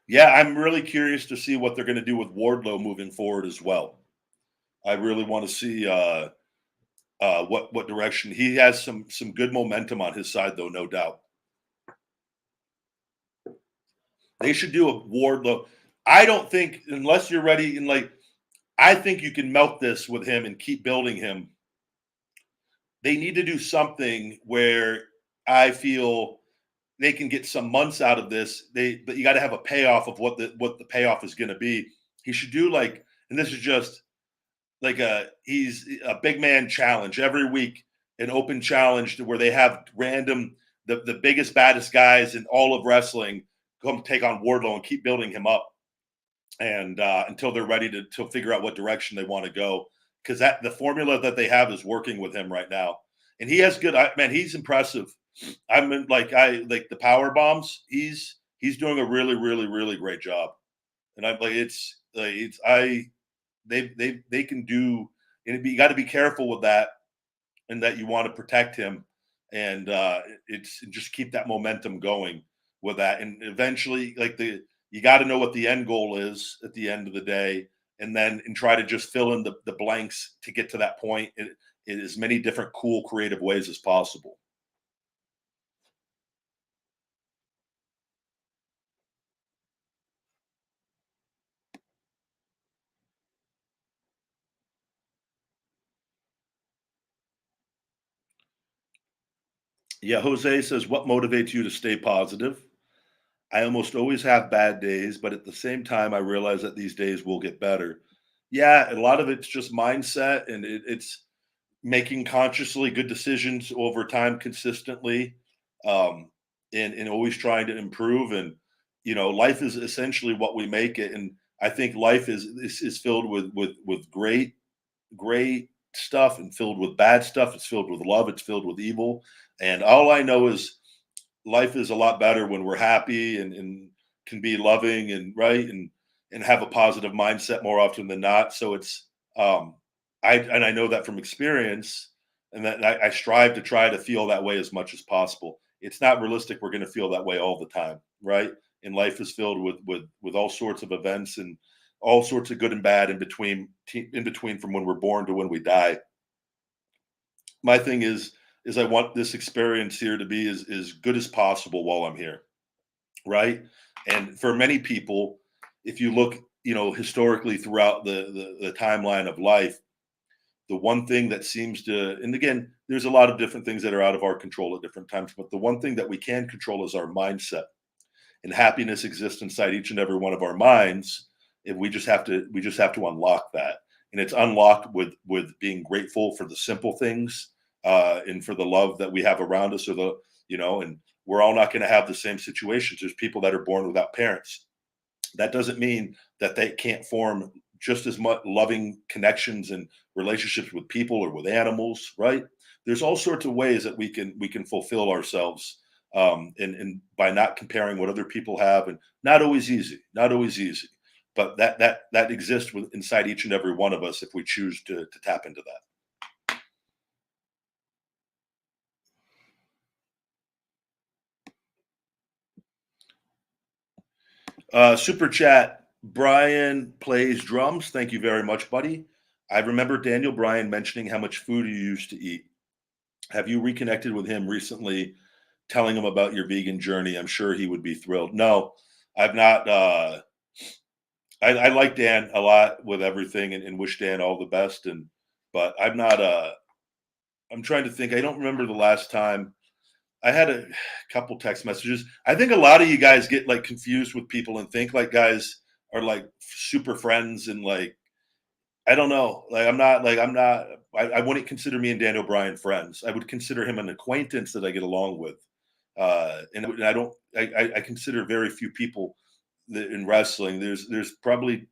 Yeah, I'm really curious to see what they're going to do with Wardlow moving forward as well. I really want to see what direction he has. Some good momentum on his side, though, no doubt. They should do a Wardlow. I don't think unless you're ready and I think you can melt this with him and keep building him. They need to do something where I feel they can get some months out of this. But you got to have a payoff of what the payoff is going to be. He should do like, and this is just like he's a big man challenge every week, an open challenge to where they have random the biggest baddest guys in all of wrestling come take on Wardlow and keep building him up, and until they're ready to figure out what direction they want to go, because that the formula that they have is working with him right now, and he has good. Man, he's impressive. I like the power bombs. He's doing a really great job, and I'm like they can do, and you got to be careful with that, and that you want to protect him, and it's just keep that momentum going with that, and eventually you got to know what the end goal is at the end of the day, and try to just fill in the blanks to get to that point in as many different cool creative ways as possible. Yeah, Jose says, what motivates you to stay positive? I almost always have bad days, but at the same time, I realize that these days will get better. Yeah, a lot of it's just mindset, and it's making consciously good decisions over time consistently, um, and always trying to improve. And life is essentially what we make it. And I think life is filled with great stuff and filled with bad stuff. It's filled with love. It's filled with evil. And all I know is life is a lot better when we're happy and can be loving and right and have a positive mindset more often than not. So it's I know that from experience, and that I strive to try to feel that way as much as possible. It's not realistic we're going to feel that way all the time, right? And life is filled with all sorts of events and all sorts of good and bad in between from when we're born to when we die. My thing is I want this experience here to be as good as possible while I'm here, right? And for many people, if you look, historically throughout the timeline of life, the one thing that seems to, and again, there's a lot of different things that are out of our control at different times, but the one thing that we can control is our mindset. And happiness exists inside each and every one of our minds. And we just have to unlock that. And it's unlocked with being grateful for the simple things, and for the love that we have around us, or and we're all not going to have the same situations. There's people that are born without parents. That doesn't mean that they can't form just as much loving connections and relationships with people or with animals, right? There's all sorts of ways that we can fulfill ourselves, and by not comparing what other people have, and not always easy, but that exists inside each and every one of us if we choose to tap into that. Super chat. Brian plays drums. Thank you very much, buddy. I remember Daniel Bryan mentioning how much food you used to eat. Have you reconnected with him recently, telling him about your vegan journey? I'm sure he would be thrilled. No, I've not. I like Dan a lot with everything, and wish Dan all the best. But I'm not. I'm trying to think. I don't remember the last time I had a couple text messages. I think a lot of you guys get like confused with people and think like guys are like super friends, and like I don't know. Like I'm not. I wouldn't consider me and Dan O'Brien friends. I would consider him an acquaintance that I get along with. And I don't. I consider very few people that in wrestling. There's probably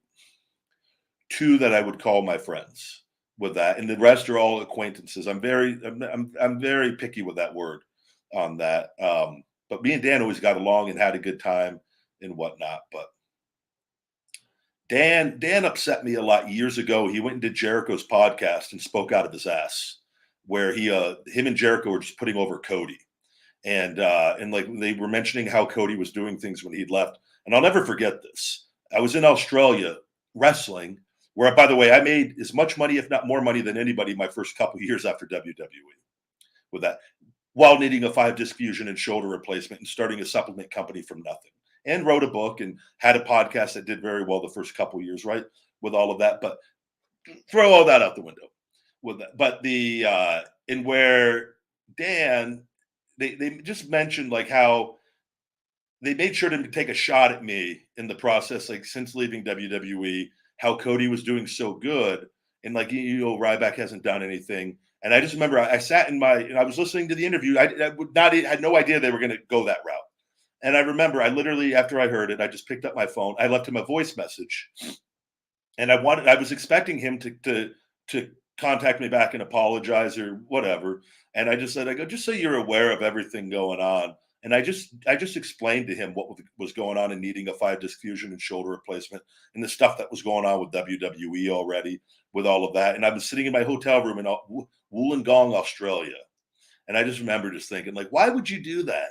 two that I would call my friends with that, and the rest are all acquaintances. I'm very picky with that word on that. But me and Dan always got along and had a good time and whatnot. But Dan upset me a lot years ago. He went and did Jericho's podcast and spoke out of his ass, where him and Jericho were just putting over Cody, and like they were mentioning how Cody was doing things when he'd left. And I'll never forget this. I was in Australia wrestling, where, by the way, I made as much money, if not more money, than anybody my first couple years after WWE with that, while needing a 5-disc fusion and shoulder replacement and starting a supplement company from nothing, and wrote a book and had a podcast that did very well the first couple years, right? With all of that, but throw all that out the window with that. But and where Dan, they just mentioned like how they made sure to take a shot at me in the process, like since leaving WWE, how Cody was doing so good, and like Ryback hasn't done anything. And I just remember I sat in my, and I was listening to the interview. I would not had no idea they were going to go that route. And I remember I literally, after I heard it, I just picked up my phone. I left him a voice message, and I was expecting him to contact me back and apologize or whatever. And I just said, I go, just so you're aware of everything going on. And I just explained to him what was going on and needing a 5-disc fusion and shoulder replacement and the stuff that was going on with WWE already with all of that. And I was sitting in my hotel room in Wollongong, Australia. And I just remember just thinking, like, why would you do that?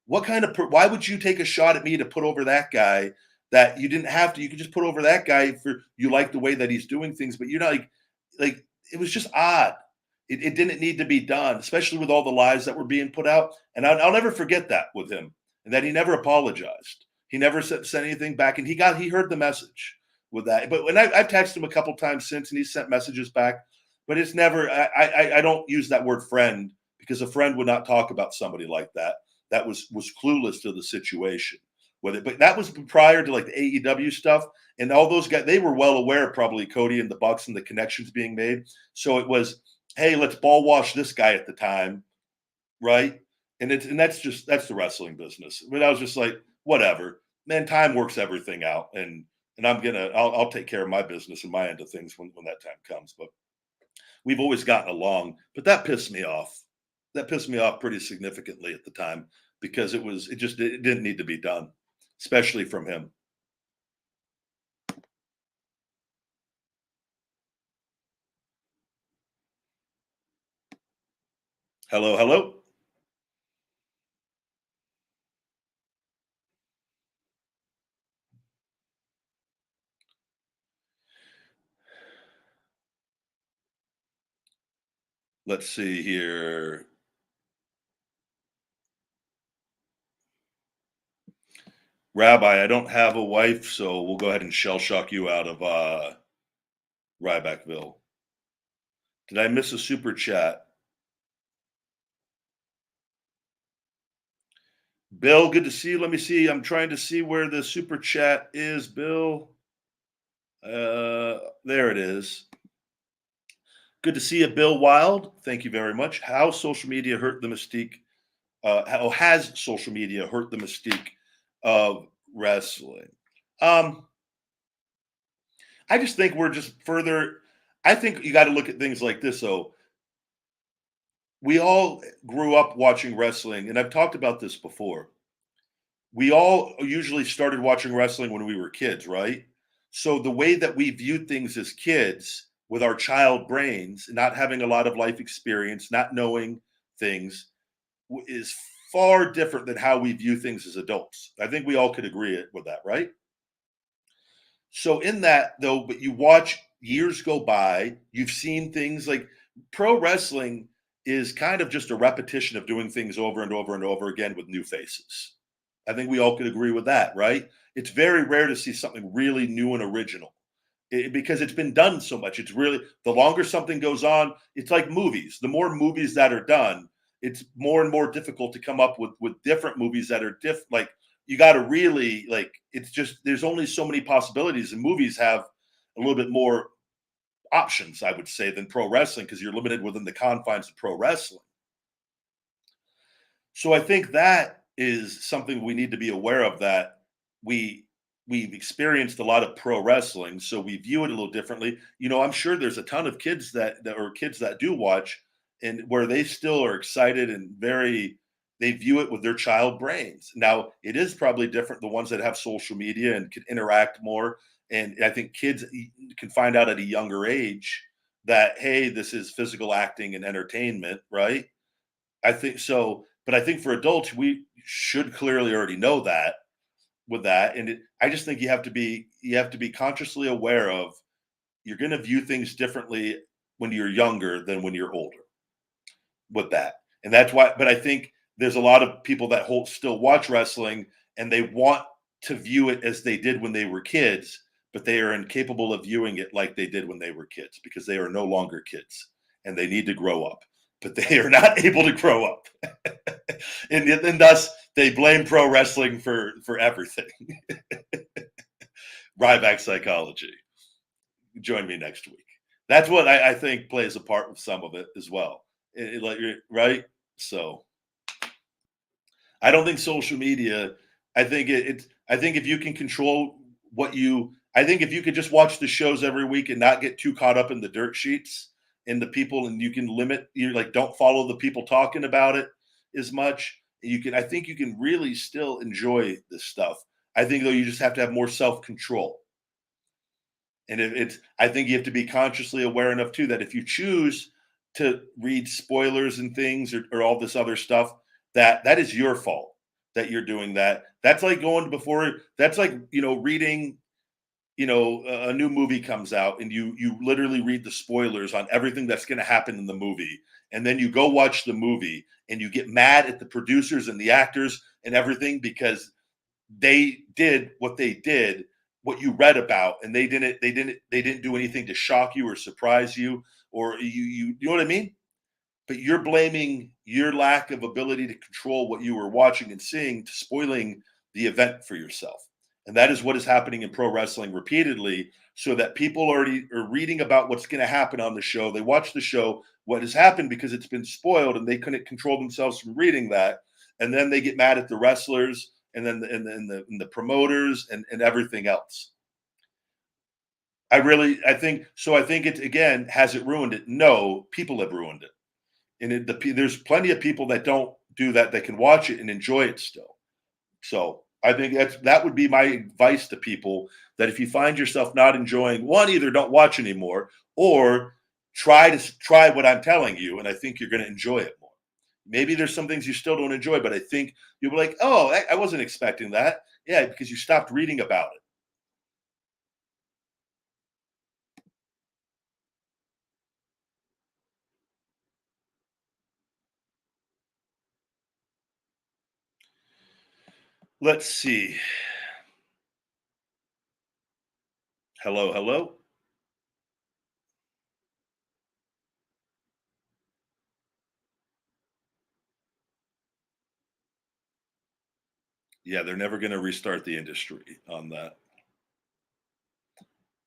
Why would you take a shot at me to put over that guy that you didn't have to? You could just put over that guy for you like the way that he's doing things, but you're not like it was just odd. It didn't need to be done, especially with all the lies that were being put out. And I'll never forget that with him, and that he never apologized. He never sent anything back, and he heard the message with that. But when I've texted him a couple times since, and he sent messages back, but it's never. I don't use that word friend because a friend would not talk about somebody like that. That was clueless to the situation. But that was prior to like the AEW stuff, and all those guys. They were well aware, probably Cody and the Bucks and the connections being made. So it was, hey, let's ball wash this guy at the time, right? And that's the wrestling business. But I was just like, whatever, man. Time works everything out, and I'll take care of my business and my end of things when that time comes. But we've always gotten along. But that pissed me off. That pissed me off pretty significantly at the time because it didn't need to be done, especially from him. Hello, hello. Let's see here. Rabbi, I don't have a wife, so we'll go ahead and shell shock you out of Rybackville. Did I miss a super chat? Bill, good to see you. Let me see. I'm trying to see where the super chat is, Bill. There it is. Good to see you, Bill Wild. Thank you very much. How social media hurt the mystique? How has social media hurt the mystique of wrestling? I just think we're just further. I think you got to look at things like this. So we all grew up watching wrestling, and I've talked about this before. We all usually started watching wrestling when we were kids, right? So the way that we viewed things as kids with our child brains, not having a lot of life experience, not knowing things, is far different than how we view things as adults. I think we all could agree with that, right? So in that though, but you watch years go by, you've seen things like pro wrestling is kind of just a repetition of doing things over and over and over again with new faces. I think we all could agree with that, right? It's very rare to see something really new and original because it's been done so much. It's really, the longer something goes on, it's like movies. The more movies that are done, it's more and more difficult to come up with different movies that are like you got to really like, it's just, there's only so many possibilities, and movies have a little bit more options, I would say, than pro wrestling because you're limited within the confines of pro wrestling. So I think that is something we need to be aware of, that we've experienced a lot of pro wrestling, so we view it a little differently. I'm sure there's a ton of kids that do watch, and where they still are excited and they view it with their child brains. Now, it is probably different, the ones that have social media and can interact more. And I think kids can find out at a younger age that, hey, this is physical acting and entertainment, right? I think so. But I think for adults, we should clearly already know that with that. And I just think you have to be consciously aware of, you're going to view things differently when you're younger than when you're older with that. And that's why, but I think there's a lot of people that still watch wrestling and they want to view it as they did when they were kids, but they are incapable of viewing it like they did when they were kids because they are no longer kids and they need to grow up, but they are not able to grow up. and thus They blame pro wrestling for everything. Ryback psychology. Join me next week. That's what I think plays a part with some of it as well. Right? So I don't think social media. I think I think if you can control what you. I think if you could just watch the shows every week and not get too caught up in the dirt sheets and the people, and you can limit. You like don't follow the people talking about it as much. You can. I think you can really still enjoy this stuff. I think though you just have to have more self control. And I think you have to be consciously aware enough too that if you choose to read spoilers and things or all this other stuff, that is your fault that you're doing that. That's like going before. That's like reading. A new movie comes out and you literally read the spoilers on everything that's going to happen in the movie, and then you go watch the movie and you get mad at the producers and the actors and everything because they did what you read about, and they didn't do anything to shock you or surprise you, or you know what I mean. But you're blaming your lack of ability to control what you were watching and seeing to spoiling the event for yourself. And that is what is happening in pro wrestling repeatedly, so that people already are reading about what's going to happen on the show. They watch the show, what has happened, because it's been spoiled and they couldn't control themselves from reading that. And then they get mad at the wrestlers and then the promoters and everything else. I think so. I think it again, has it ruined it? No, people have ruined it, and there's plenty of people that don't do that. They can watch it and enjoy it still. So I think that would be my advice to people, that if you find yourself not enjoying one, either don't watch anymore or try what I'm telling you, and I think you're going to enjoy it more. Maybe there's some things you still don't enjoy, but I think you'll be like, oh, I wasn't expecting that. Yeah, because you stopped reading about it. Let's see. Hello, hello. Yeah, they're never going to restart the industry on that.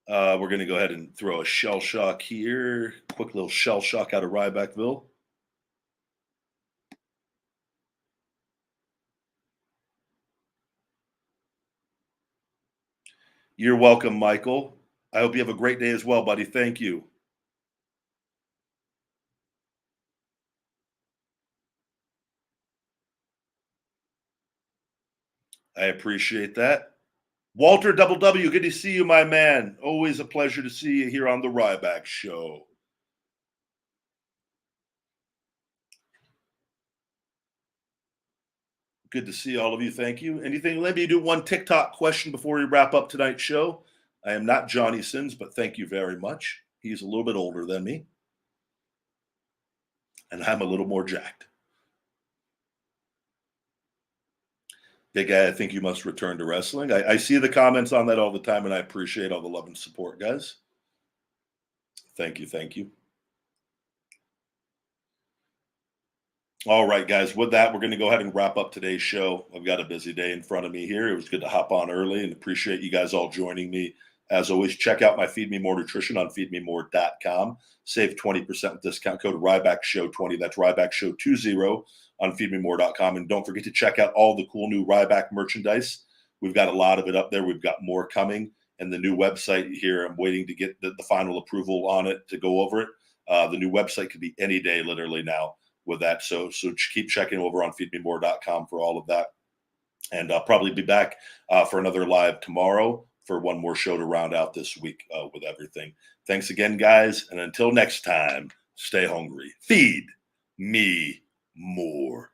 We're going to go ahead and throw a shell shock here. Quick little shell shock out of Rybackville. You're welcome, Michael. I hope you have a great day as well, buddy. Thank you. I appreciate that. Walter Double W, good to see you, my man. Always a pleasure to see you here on the Ryback Show. Good to see all of you. Thank you. Anything? Let me do one TikTok question before we wrap up tonight's show. I am not Johnny Sins, but thank you very much. He's a little bit older than me, and I'm a little more jacked. Big guy, I think you must return to wrestling. I see the comments on that all the time, and I appreciate all the love and support, guys. Thank you. Thank you. All right, guys. With that, we're going to go ahead and wrap up today's show. I've got a busy day in front of me here. It was good to hop on early, and appreciate you guys all joining me. As always, check out my Feed Me More Nutrition on feedmemore.com. Save 20% with discount code RYBACKSHOW20. That's RYBACKSHOW20 on feedmemore.com. And don't forget to check out all the cool new Ryback merchandise. We've got a lot of it up there. We've got more coming. And the new website here, I'm waiting to get the final approval on it to go over it. The new website could be any day, literally now, with that. So keep checking over on feedmemore.com for all of that. And I'll probably be back for another live tomorrow for one more show to round out this week with everything. Thanks again, guys. And until next time, stay hungry. Feed me more.